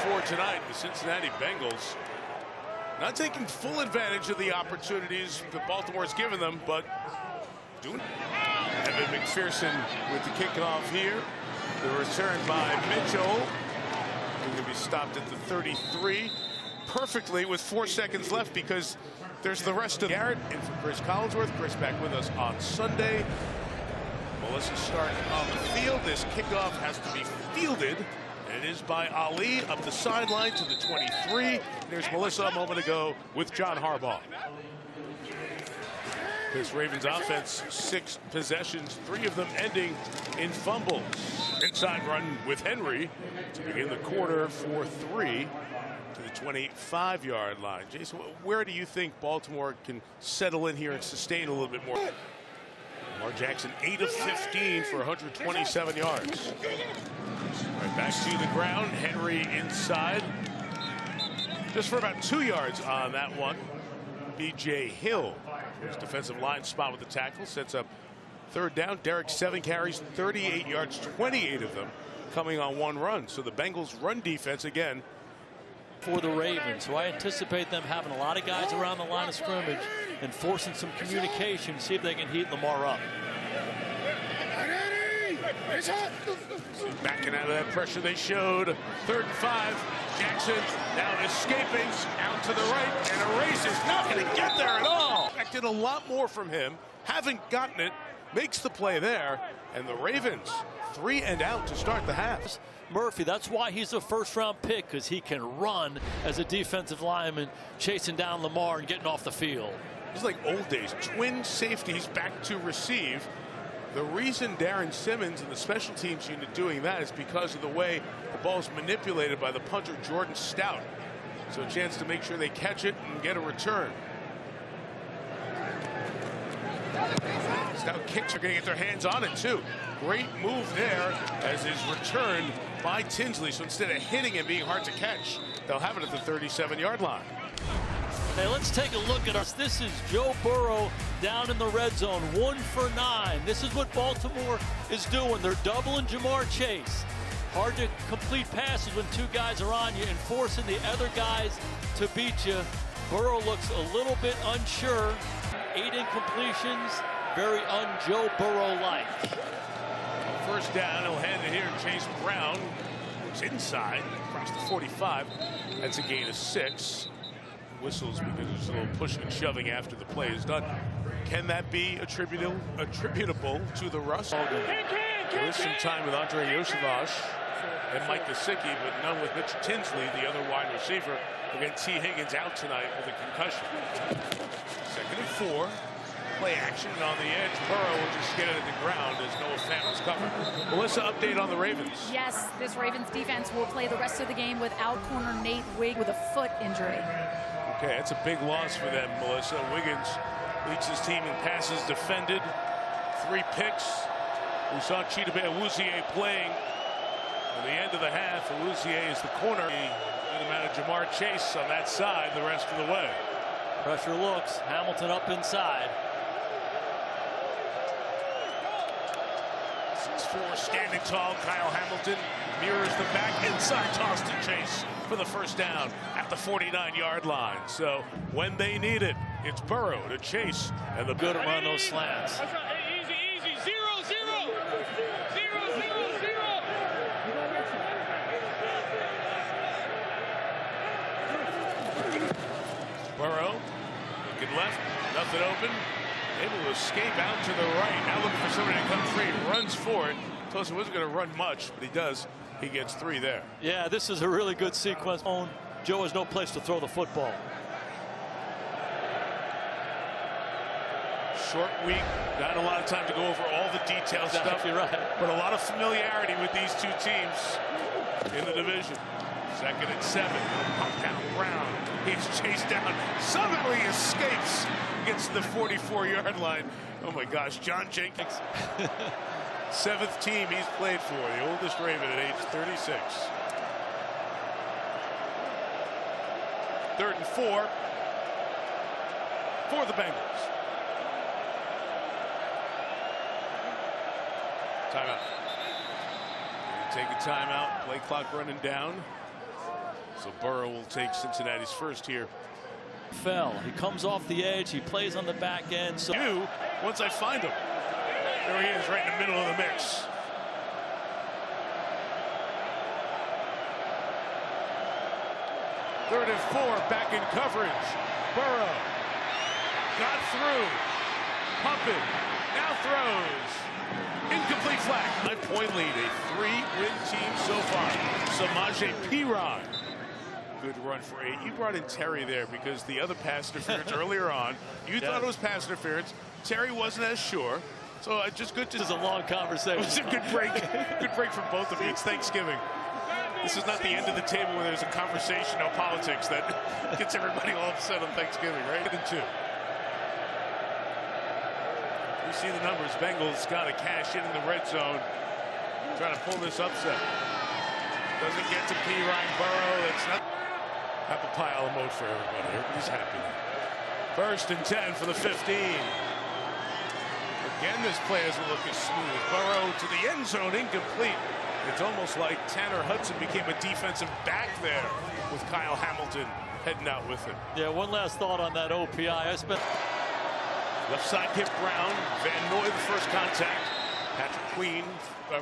Speaker 1: 4-4 tonight. The Cincinnati Bengals not taking full advantage of the opportunities that Baltimore's given them, but doing it. Evan McPherson with the kickoff here. The return by Mitchell. Going to be stopped at the 33 perfectly with 4 seconds left because there's the rest of Garrett and for Chris Collinsworth. Chris back with us on Sunday. Melissa starting on the field. This kickoff has to be fielded. And it is by Ali up the sideline to the 23. There's Melissa a moment ago with John Harbaugh. This Ravens offense, 6 possessions, 3 of them ending in fumbles. Inside run with Henry to begin the quarter for 3 to the 25-yard line. Jason, where do you think Baltimore can settle in here and sustain a little bit more? Lamar Jackson, 8 of 15 for 127 yards. Right back to the ground. Henry inside. Just for about 2 yards on that one. B.J. Hill. His defensive line spot with the tackle. Sets up 3rd down. Derek 7 carries, 38 yards, 28 of them coming on 1 run. So the Bengals run defense again.
Speaker 2: For the Ravens, so I anticipate them having a lot of guys around the line of scrimmage and forcing some communication, see if they can heat Lamar up.
Speaker 1: Backing out of that pressure they showed. 3rd and 5. Jackson now escaping out to the right and erases. Not going to get there at all. Expected a lot more from him. Haven't gotten it. Makes the play there. And the Ravens 3 and out to start the half.
Speaker 2: Murphy, that's why he's a 1st-round pick, because he can run as a defensive lineman, chasing down Lamar and getting off the field.
Speaker 1: It's like old days. Twin safeties back to receive. The reason Darren Simmons and the special teams unit doing that is because of the way the ball is manipulated by the punter Jordan Stout. So a chance to make sure they catch it and get a return. Stout kicks are going to get their hands on it too. Great move there as is returned by Tinsley. So instead of hitting and being hard to catch, they'll have it at the 37-yard line.
Speaker 2: Hey, let's take a look at us. This is Joe Burrow down in the red zone, 1 for 9. This is what Baltimore is doing. They're doubling Jamar Chase. Hard to complete passes when 2 guys are on you and forcing the other guys to beat you. Burrow looks a little bit unsure. 8 incompletions, very un-Joe Burrow-like.
Speaker 1: 1st down, he'll hand it here to Chase Brown, who's inside, across the 45. That's a gain of 6. Whistles because there's a little pushing and shoving after the play is done. Can that be attributable to the rush? There is some time with Andre Yosevich and Mike Gesicki, but none with Mitch Tinsley, the other wide receiver. Again, T. Higgins out tonight with a concussion. 2nd and 4. Play action on the edge. Burrow will just get it at the ground as Noah Fant was covered. Melissa, update on the Ravens.
Speaker 10: Yes, this Ravens defense will play the rest of the game without corner Nate Wigg with a foot injury.
Speaker 1: Okay, that's a big loss for them, Melissa. Wiggins leads his team in passes defended. 3 picks. We saw Chidobe Awuzie playing at the end of the half. Awuzie is the corner. Good amount of Jamar Chase on that side the rest of the way.
Speaker 2: Pressure looks. Hamilton up inside.
Speaker 1: 6'4", standing tall. Kyle Hamilton mirrors the back. Inside toss to Chase for the 1st down at the 49-yard line. So when they need it, it's Burrow to Chase. And the
Speaker 2: good around those slants.
Speaker 11: Easy. 0-0. 0-0-0.
Speaker 1: Burrow looking left, nothing open. Able to escape out to the right. Now looking for somebody to come free. Runs for it. Told us he wasn't going to run much, but he does. He gets 3 there.
Speaker 2: Yeah, this is a really good sequence. Joe has no place to throw the football.
Speaker 1: Short week, not a lot of time to go over all the detailed stuff.
Speaker 2: You're right.
Speaker 1: But a lot of familiarity with these two teams in the division. 2nd and 7. Pump down Brown. He's chased down. Somehow he escapes. Gets to the 44-yard line. Oh my gosh, John Jenkins. 7th team he's played for, the oldest Raven at age 36. 3rd and 4 for the Bengals. Timeout. Take a timeout. Play clock running down. So Burrow will take Cincinnati's first here.
Speaker 2: Fell. He comes off the edge. He plays on the back end. So
Speaker 1: once I find him. There he is, right in the middle of the mix. Third and 4, back in coverage. Burrow got through. Pumping. Now throws. Incomplete flag. 9-point lead. A 3-win team so far. Samaje Perine. Good run for 8. You brought in Terry there because the other pass interference earlier on. You thought it was pass interference. Terry wasn't as sure. So just good to.
Speaker 2: This is a long conversation.
Speaker 1: It was a good break. Good break for both of you. It's Thanksgiving. This is not the end of the table where there's a conversation on politics that gets everybody all upset on Thanksgiving, right? 2. You see the numbers. Bengals got to cash in the red zone. Trying to pull this upset. Doesn't get to Perine. Burrow. It's not. Apple pie a la mode for everybody. Everybody's happy now. 1st and 10 for the 15. Again, this play doesn't look as smooth. Burrow to the end zone, incomplete. It's almost like Tanner Hudson became a defensive back there with Kyle Hamilton heading out with him.
Speaker 2: Yeah, one last thought on that OPI.
Speaker 1: Left side hip Brown. Van Noy the first contact. Patrick Queen.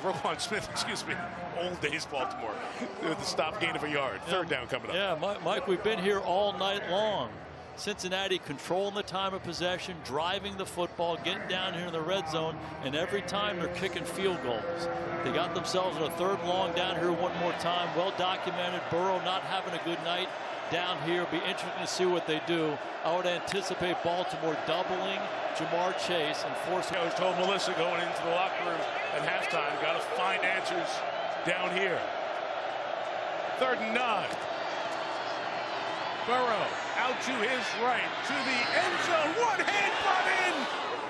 Speaker 1: Roquan Smith, excuse me. Old days Baltimore. The stop gain of a yard. 3rd down coming up.
Speaker 2: Yeah, Mike, we've been here all night long. Cincinnati controlling the time of possession, driving the football, getting down here in the red zone, and every time they're kicking field goals. They got themselves in a 3rd long down here one more time. Well documented. Burrow not having a good night down here. It'll be interesting to see what they do. I would anticipate Baltimore doubling Jamar Chase and forcing.
Speaker 1: I was told Melissa going into the locker room at halftime, got to find answers down here. 3rd and 9. Burrow out to his right, to the end zone. One hand brought in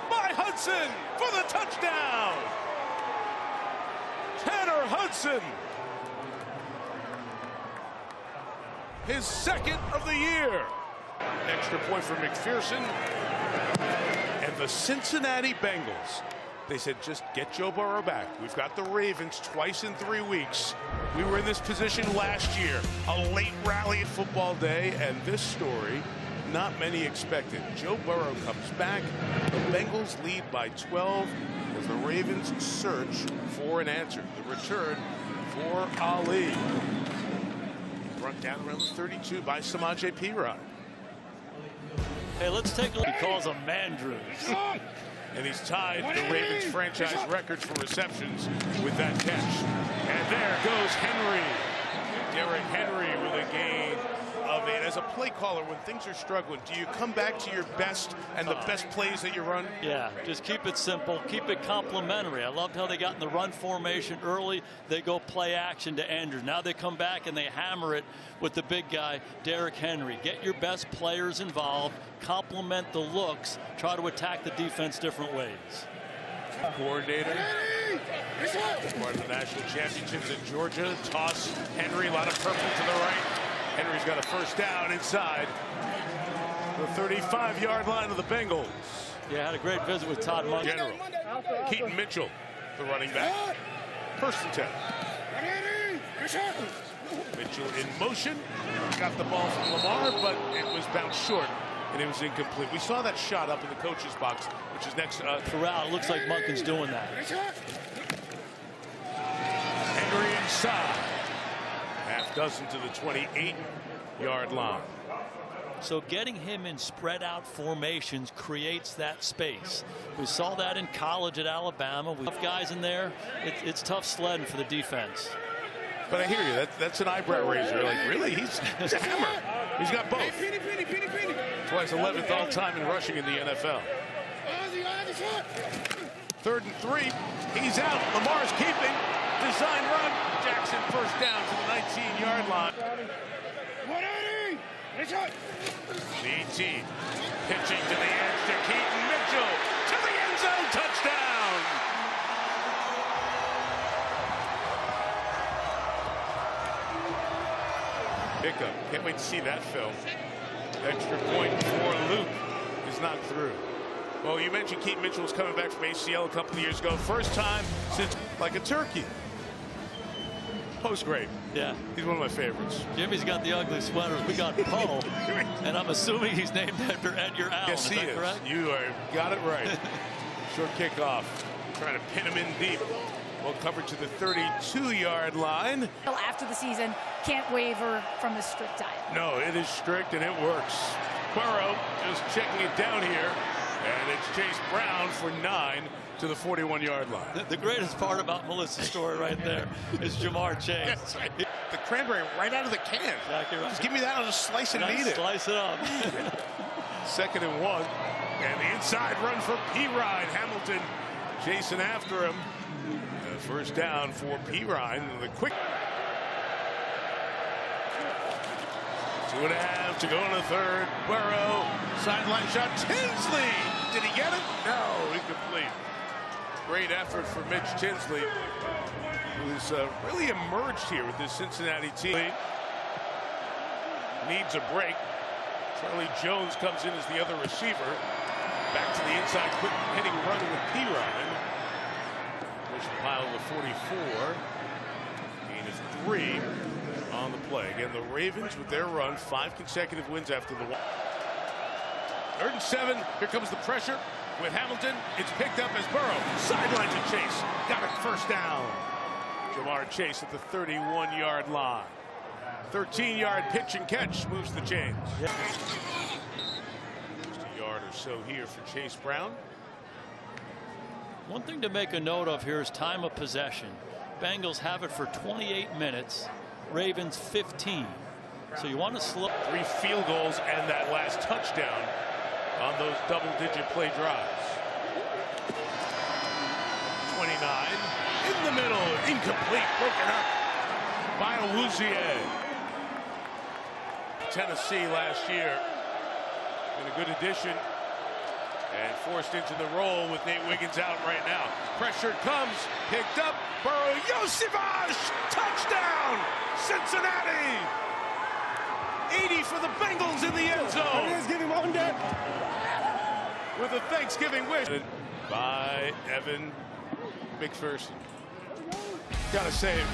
Speaker 1: by Hudson for the touchdown. Tanner Hudson. His 2nd of the year. An extra point for McPherson. And the Cincinnati Bengals. They said, just get Joe Burrow back. We've got the Ravens twice in 3 weeks. We were in this position last year. A late rally at football day, and this story, not many expected. Joe Burrow comes back. The Bengals lead by 12 as the Ravens search for an answer. The return for Ali. Brought down around the 32 by Samaje Perine.
Speaker 2: Hey, let's take a look. He calls them Mandrews.
Speaker 1: And he's tied the Ravens franchise record for receptions with that catch. And there goes Henry. Derrick Henry with a gain of 8. As a play caller, when things are struggling, do you come back to your best and the best plays that you run?
Speaker 2: Yeah, just keep it simple, keep it complimentary. I loved how they got in the run formation early. They go play action to Andrews. Now they come back and they hammer it with the big guy, Derrick Henry. Get your best players involved, complement the looks, try to attack the defense different ways.
Speaker 1: Coordinator, part of the national championships in Georgia. Toss Henry, a lot of purple to the right. Henry's got a 1st down inside the 35-yard line of the Bengals.
Speaker 2: Yeah, had a great visit with Todd Monk.
Speaker 1: General Keaton Mitchell, the running back. 1st and 10. Mitchell in motion. Got the ball from Lamar, but it was bounced short, and it was incomplete. We saw that shot up in the coach's box, which is next to
Speaker 2: throughout. It looks like Monken's doing that.
Speaker 1: Henry inside. Half dozen to the 28-yard line.
Speaker 2: So getting him in spread out formations creates that space. We saw that in college at Alabama. We have guys in there. It's tough sledding for the defense.
Speaker 1: But I hear you. That's an eyebrow raiser. Like, really? He's a hammer. He's got both. Twice 11th all-time in rushing in the NFL. 3rd and 3. He's out. Lamar's keeping. Design run. Jackson first down to the 19-yard line. The 18. Pitching to the edge to Keaton Mitchell. To the end zone. Touchdown. Pickup. Can't wait to see that film. Extra point for Luke is not through. Well, you mentioned Keaton Mitchell was coming back from ACL a couple of years ago. First time since like a turkey. Poe's great.
Speaker 2: Yeah.
Speaker 1: He's one of my favorites.
Speaker 2: Jimmy's got the ugly sweaters. We got Poe. And I'm assuming he's named after Edgar Allan.
Speaker 1: Yes, he is.
Speaker 2: Correct?
Speaker 1: You got it right. Short kickoff. Trying to pin him in deep. Well, covered to the 32-yard line.
Speaker 10: After the season, can't waver from the strict diet.
Speaker 1: No, it is strict and it works. Burrow just checking it down here. And it's Chase Brown for 9 to the 41-yard line.
Speaker 2: The greatest part about Melissa's story right there is Jamar Chase.
Speaker 1: That's right. The cranberry right out of the can.
Speaker 2: Exactly right.
Speaker 1: Just give me that. I'll just slice it and eat it.
Speaker 2: Slice it up.
Speaker 1: 2nd and 1. And the inside run for P-Ryan. Hamilton chasing after him. First down for P-Ryan. The quick. 2.5 to go in the 3rd. Burrow. Sideline shot. Tinsley. Did he get it? No. Incomplete. Great effort for Mitch Tinsley, who's really emerged here with this Cincinnati team. Needs a break. Charlie Jones comes in as the other receiver. Back to the inside, quick hitting run with P-Ryan. Push the pile to 44. Gain of 3 on the play. Again, the Ravens with their run, 5 consecutive wins after the 3rd and 7. Here comes the pressure with Hamilton. It's picked up as Burrow. Sideline to Chase. Got it, first down. Jamar Chase at the 31-yard line. 13-yard pitch and catch moves the chains. Just a yard or so here for Chase Brown.
Speaker 2: One thing to make a note of here is time of possession. Bengals have it for 28 minutes. Ravens 15. So you want to slow.
Speaker 1: 3 field goals and that last touchdown on those double-digit play drives. 29 in the middle, incomplete, broken up by Awuzie. Tennessee last year, and a good addition, and forced into the role with Nate Wiggins out right now. Pressure comes, picked up, Burrow, Yosivas, touchdown, Cincinnati. 80 for the Bengals in the end zone. With a Thanksgiving wish by Evan McPherson. Gotta say it,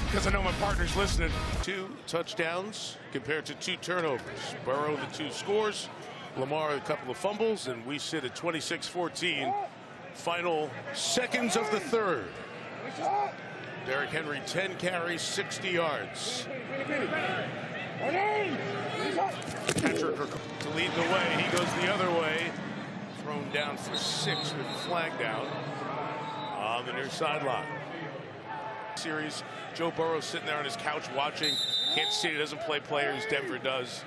Speaker 1: because I know my partner's listening. 2 touchdowns compared to 2 turnovers. Burrow the 2 scores, Lamar a couple of fumbles, and we sit at 26-14. Final seconds of the 3rd. Derrick Henry 10 carries, 60 yards. Patrick to lead the way. He goes the other way. Thrown down for 6 with the flag down on the near sideline. Series, Joe Burrow sitting there on his couch watching. Kansas City doesn't play players, Denver does.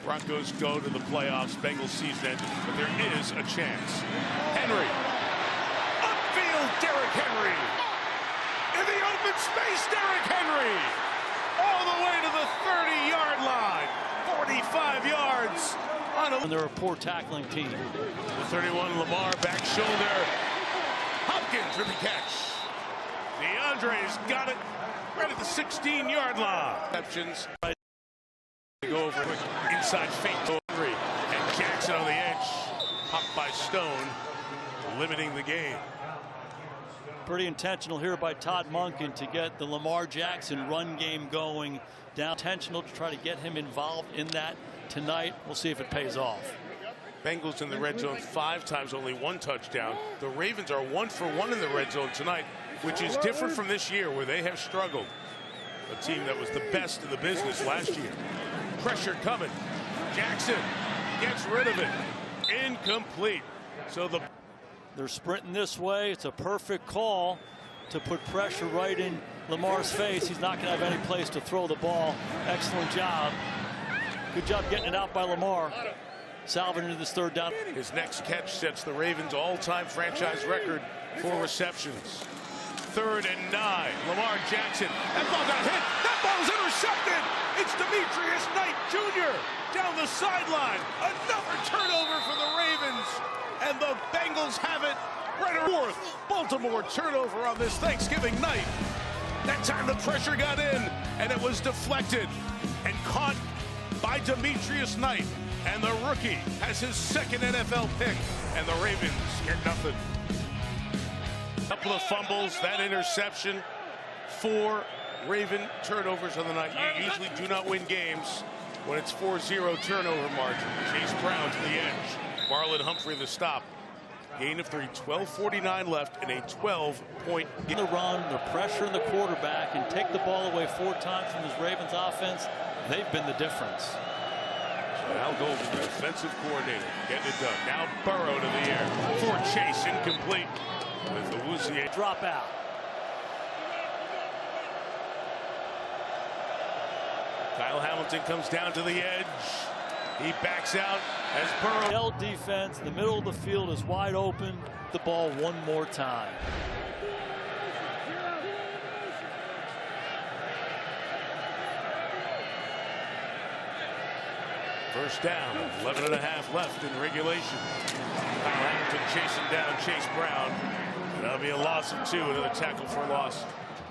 Speaker 1: Broncos go to the playoffs. Bengals season ended, but there is a chance. Henry. Upfield, Derrick Henry. In the open space, Derrick Henry. All the way to the 30-yard line. 45 yards.
Speaker 2: And they're a poor tackling team.
Speaker 1: The 31, Lamar, back shoulder. Hopkins with the catch. DeAndre's got it right at the 16-yard line. Receptions. Go over inside feint to Henry. And Jackson on the edge. Popped by Stone, limiting the game.
Speaker 2: Pretty intentional here by Todd Monken to get the Lamar Jackson run game going. Down intentional to try to get him involved in that tonight. We'll see if it pays off.
Speaker 1: Bengals in the red zone 5 times, only 1 touchdown. The Ravens are 1 for 1 in the red zone tonight, which is different from this year where they have struggled. A team that was the best in the business last year. Pressure coming. Jackson gets rid of it. Incomplete. So
Speaker 2: they're sprinting this way. It's a perfect call to put pressure right in Lamar's face. He's not going to have any place to throw the ball. Excellent job. Good job getting it out by Lamar. Salving into this third down.
Speaker 1: His next catch sets the Ravens' all-time franchise record for receptions. 3rd and 9. Lamar Jackson. That ball got hit. That ball's intercepted. It's Demetrius Knight Jr. down the sideline. Another turnover for the Ravens. And the Bengals have it right around 4th Baltimore turnover on this Thanksgiving night. That time the pressure got in, and it was deflected and caught by Demetrius Knight. And the rookie has his 2nd NFL pick, and the Ravens get nothing. Couple of fumbles, that interception, 4 Raven turnovers on the night. You usually do not win games when it's 4-0 turnover margin. Chase Brown to the edge. Marlon Humphrey the stop. Gain of 3, 12:49 left in a 12-point game.
Speaker 2: The run, the pressure in the quarterback, and take the ball away 4 times from this Ravens offense. They've been the difference.
Speaker 1: Al Golden, the defensive coordinator, getting it done. Now Burrow to the air for Chase, incomplete. With the Woozier
Speaker 2: drop out.
Speaker 1: Kyle Hamilton comes down to the edge. He backs out as Burrow.
Speaker 2: Held defense. The middle of the field is wide open. The ball one more time.
Speaker 1: First down, 11.5 left in regulation. Kyle Hamilton chasing down Chase Brown. That'll be a loss of 2, another tackle for loss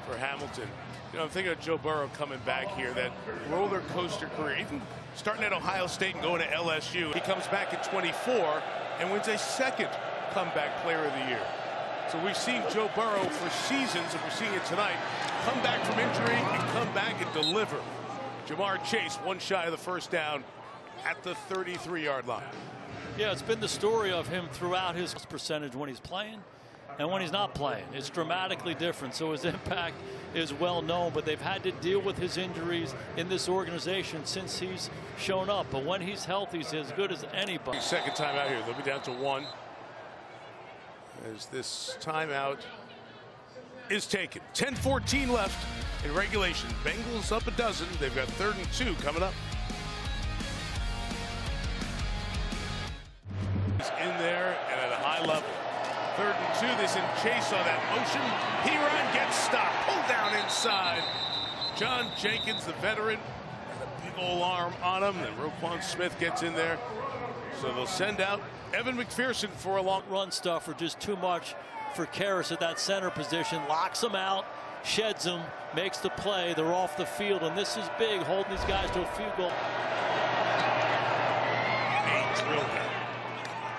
Speaker 1: for Hamilton. You know, I'm thinking of Joe Burrow coming back here, that roller coaster career, even starting at Ohio State and going to LSU. He comes back at 24 and wins a 2nd comeback player of the year. So we've seen Joe Burrow for seasons, and we're seeing it tonight, come back from injury and come back and deliver. Jamar Chase, 1 shy of the first down at the 33-yard line.
Speaker 2: Yeah, it's been the story of him throughout his percentage when he's playing and when he's not playing. It's dramatically different, so his impact is well known, but they've had to deal with his injuries in this organization since he's shown up. But when he's healthy, he's as good as anybody.
Speaker 1: 2nd time out here. They'll be down to 1 as this timeout is taken. 10:14 left in regulation. Bengals up a dozen. They've got 3rd and 2 coming up. He's in there and at a high level. 3rd and 2. They send Chase on that motion. He gets stopped. Pulled down inside. John Jenkins, the veteran, had a big old arm on him. And Roquan Smith gets in there. So they'll send out Evan McPherson for a long
Speaker 2: run stuff, or just too much for Karras at that center position. Locks him out, sheds him, makes the play. They're off the field, and this is big, holding these guys to a field goal.
Speaker 1: He drilled it.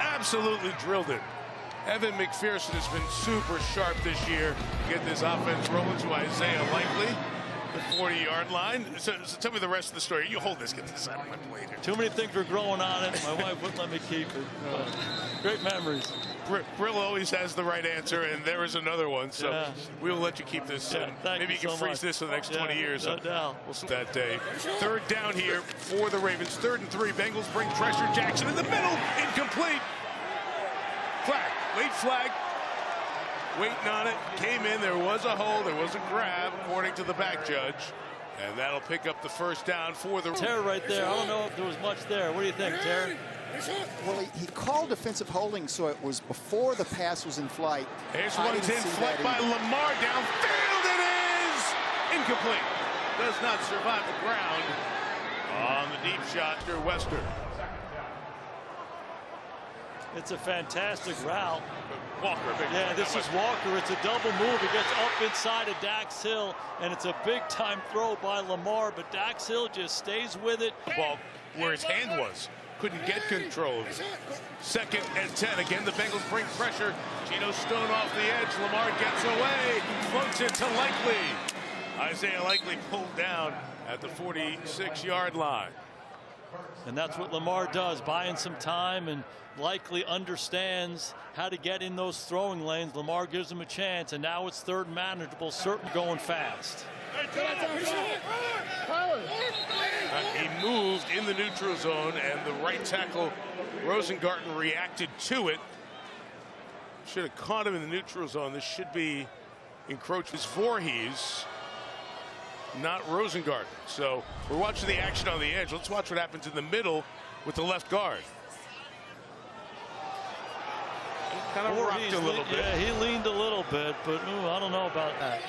Speaker 1: Absolutely drilled it. Evan McPherson has been super sharp this year to get this offense rolling to Isaiah Likely, the 40-yard line. So tell me the rest of the story. You hold this, get this out of my plate here.
Speaker 2: Too many things were growing on it. My wife wouldn't let me keep it. Great memories.
Speaker 1: Brill always has the right answer, and there is another one. So
Speaker 2: yeah.
Speaker 1: We'll let you keep this. Maybe you can freeze this for the next 20 years.
Speaker 2: No doubt.
Speaker 1: We'll see that day. 3rd down here for the Ravens. 3rd and 3. Bengals bring pressure. Jackson in the middle. Incomplete. Flag. Late flag. Waiting on it. Came in. There was a hold. There was a grab, according to the back judge. And that'll pick up the first down for the...
Speaker 2: Terry right there. I don't know if there was much there. What do you think, Terry?
Speaker 12: Well, he called defensive holding, so it was before the pass was in flight.
Speaker 1: Here's one's in flight by Lamar. Downfield it is! Incomplete. Does not survive the ground on the deep shot to Wester.
Speaker 2: It's a fantastic route.
Speaker 1: Walker.
Speaker 2: Yeah, this is Walker. It's a double move. He gets up inside of Dax Hill, and it's a big-time throw by Lamar, but Dax Hill just stays with it.
Speaker 1: The ball where his hand was. Couldn't get control of it. 2nd and 10. Again, the Bengals bring pressure. Geno Stone off the edge. Lamar gets away. Floats it to Likely. Isaiah Likely pulled down at the 46-yard line.
Speaker 2: And that's what Lamar does, buying some time and likely understands how to get in those throwing lanes. Lamar gives him a chance, and now it's third and manageable, certainly going fast.
Speaker 1: He moved in the neutral zone, and the right tackle, Rosengarten, reacted to it. Should have caught him in the neutral zone. This should be encroachment. Voorhees, not Rosengarten. So we're watching the action on the edge. Let's watch what happens in the middle with the left guard. Kind of rocked a little bit.
Speaker 2: Yeah, he leaned a little bit, but I don't know about that.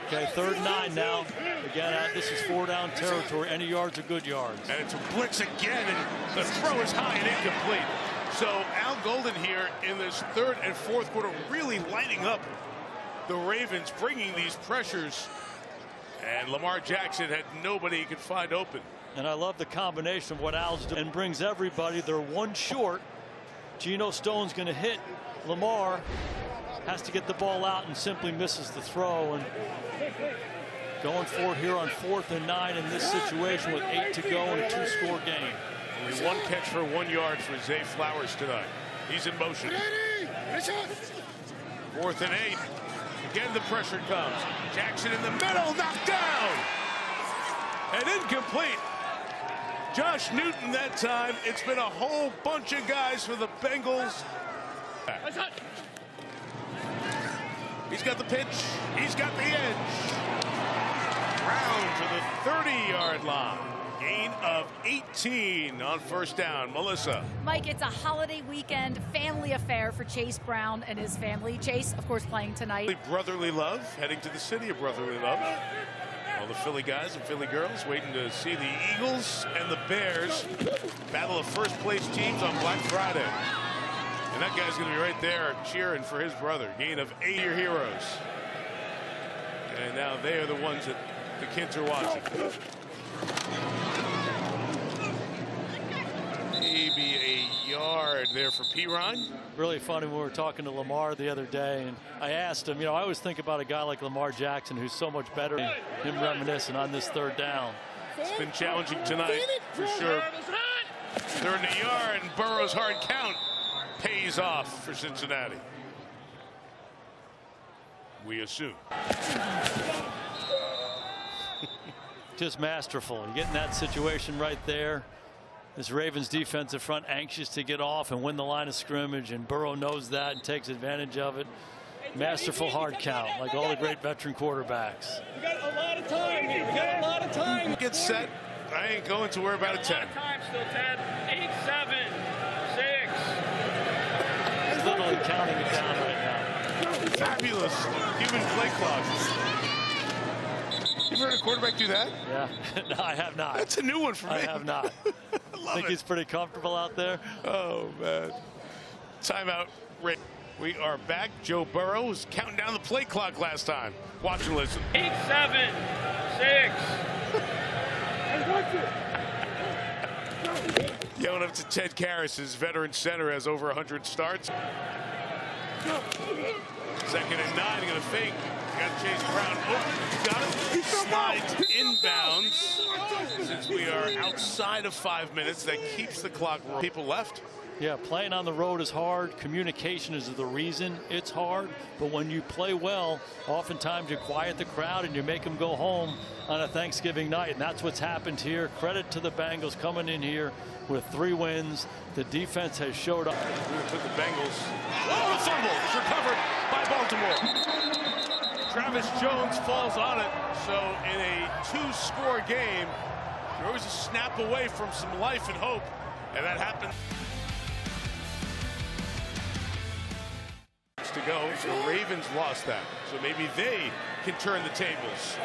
Speaker 2: Okay, 3rd and 9 now. Again, this is 4-down territory. Any yards are good yards.
Speaker 1: And it's a blitz again, and the throw is high and incomplete. So Al Golden here in this 3rd and 4th quarter really lighting up the Ravens, bringing these pressures. And Lamar Jackson had nobody he could find open.
Speaker 2: And I love the combination of what Al's doing and brings everybody. They're one short. Geno Stone's going to hit Lamar. Has to get the ball out and simply misses the throw. And going for it here on 4th and 9 in this situation with 8 to go in a 2-score game.
Speaker 1: Only 1 catch for 1 yard for Zay Flowers tonight. He's in motion. 4th and 8. Again, the pressure comes. Jackson in the middle, knocked down. And incomplete. Josh Newton that time. It's been a whole bunch of guys for the Bengals. He's got the pitch. He's got the edge. Round to the 30-yard line. Gain of 18 on 1st down. Melissa.
Speaker 10: Mike, it's a holiday weekend family affair for Chase Brown and his family. Chase, of course, playing tonight.
Speaker 1: Brotherly love, heading to the city of brotherly love. All the Philly guys and Philly girls waiting to see the Eagles and the Bears battle of first-place teams on Black Friday. And that guy's going to be right there cheering for his brother. Gain of 8 year heroes. And now they are the ones that the kids are watching. Maybe a yard there for Piron.
Speaker 2: Really funny when we were talking to Lamar the other day, and I asked him, I always think about a guy like Lamar Jackson who's so much better than him reminiscing on this 3rd down.
Speaker 1: It's been challenging tonight for sure. 3rd and a yard, and Burrow's hard count pays off for Cincinnati. We assume.
Speaker 2: Just masterful. You get in that situation right there. This Ravens defensive front anxious to get off and win the line of scrimmage, and Burrow knows that and takes advantage of it. Masterful hard count, like all the great veteran quarterbacks.
Speaker 11: We got a lot of time here. We got a lot of time.
Speaker 1: Get set. I ain't going to worry about a 10.
Speaker 11: Time still, 10, 8, 7, 6.
Speaker 2: He's literally counting it down right now.
Speaker 1: Fabulous human play clock. You've heard a quarterback do that?
Speaker 2: Yeah, no, I have not.
Speaker 1: That's a new one for me.
Speaker 2: I have not. I think he's pretty comfortable out there.
Speaker 1: Oh, man. Timeout. We are back. Joe Burrow was counting down the play clock last time. Watch and listen.
Speaker 11: 8, 7, 6.
Speaker 1: Yelling up to Ted Karras, his veteran center, has over 100 starts. 2nd and 9, going to fake. Got Chase Brown open. Got it. He slides inbounds. Since we are outside of 5 minutes, that keeps the clock rolling. People left.
Speaker 2: Yeah, playing on the road is hard. Communication is the reason it's hard. But when you play well, oftentimes you quiet the crowd and you make them go home on a Thanksgiving night. And that's what's happened here. Credit to the Bengals coming in here with 3 wins. The defense has showed up.
Speaker 1: We're going to put the Bengals. Oh, the fumble is recovered by Baltimore. Travis Jones falls on it. So in a 2-score game, you're always a snap away from some life and hope. And that happened. To go. The Ravens lost that. So maybe they can turn the tables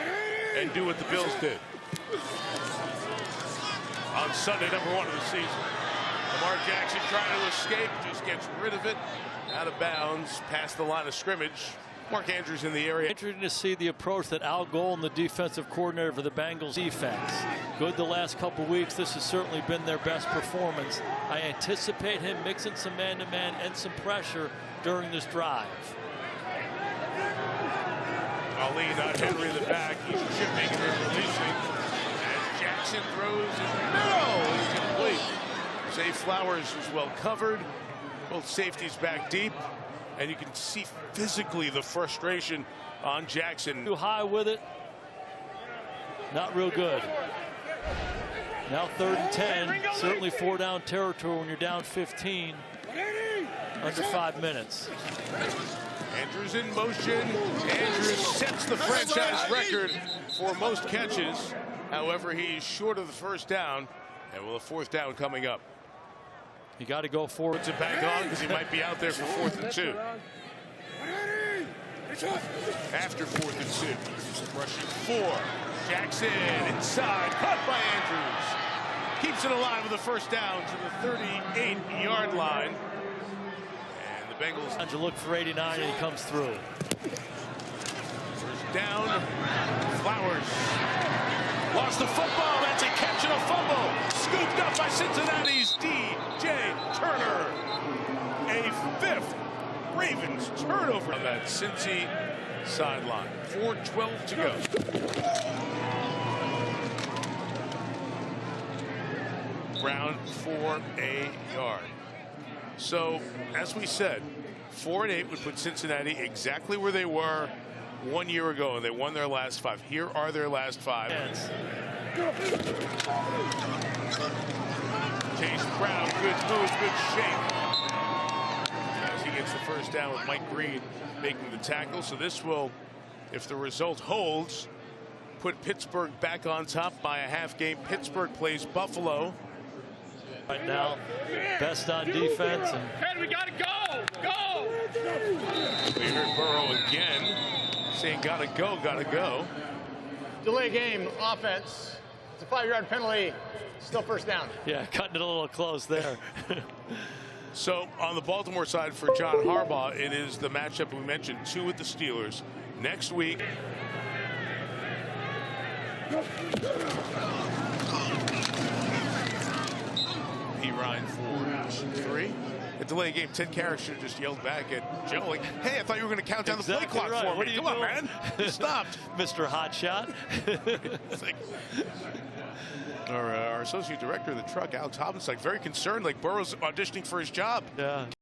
Speaker 1: and do what the Bills did on Sunday, number 1 of the season. Lamar Jackson trying to escape, just gets rid of it. Out of bounds, past the line of scrimmage. Mark Andrews in the area.
Speaker 2: Interesting to see the approach that Al Golden, the defensive coordinator for the Bengals defense. Good the last couple weeks. This has certainly been their best performance. I anticipate him mixing some man-to-man and some pressure during this drive.
Speaker 1: Ali, not Henry in the back. He's chipping and then releasing. As Jackson throws in the middle. Incomplete. Zay Flowers was well covered. Both safeties back deep. And you can see physically the frustration on Jackson.
Speaker 2: Too high with it. Not real good. Now 3rd and 10. Certainly 4-down territory when you're down 15. Under 5 minutes.
Speaker 1: Andrews in motion. Andrews sets the franchise record for most catches. However, he's short of the 1st down. And with a 4th down coming up.
Speaker 2: You got to go forward.
Speaker 1: Puts it back on because he might be out there for 4th and 2. After 4th and 2. Rushing 4. Jackson inside. Caught by Andrews. Keeps it alive with the 1st down to the 38-yard line. And the Bengals.
Speaker 2: To look for 89 and he comes through.
Speaker 1: 1st down. Flowers. Lost the football. That's a catch and a fumble. Scooped up by Cincinnati's D.J. Turner. A 5th Ravens turnover on that Cincy sideline. 4:12 to go. Brown for a yard. So, as we said, 4-8 would put Cincinnati exactly where they were 1 year ago. They won their last 5. Here are their last 5. Chase Brown, good move, good shape. As he gets the 1st down with Mike Green making the tackle. So this will, if the result holds, put Pittsburgh back on top by a half game. Pittsburgh plays Buffalo.
Speaker 2: Right now, best on defense. And
Speaker 11: Ted, we gotta go! Go!
Speaker 1: We heard Burrow again saying gotta go, gotta go.
Speaker 6: Delay game offense. It's a 5-yard penalty. Still 1st down.
Speaker 2: yeah, cutting it a little close there.
Speaker 1: So on the Baltimore side for John Harbaugh, it is the matchup we mentioned, 2 with the Steelers. Next week. P. Ryan for 3. A delay game. Ted Karras should have just yelled back at Joe, like, hey, I thought you were going to count down the play clock
Speaker 2: right.
Speaker 1: for
Speaker 2: What
Speaker 1: me.
Speaker 2: are you
Speaker 1: Come on,
Speaker 2: doing?
Speaker 1: man. You stopped.
Speaker 2: Mr. Hotshot.
Speaker 1: It's like, our associate director of the truck, Al Thomas, like very concerned, like Burrow's auditioning for his job.
Speaker 2: Yeah.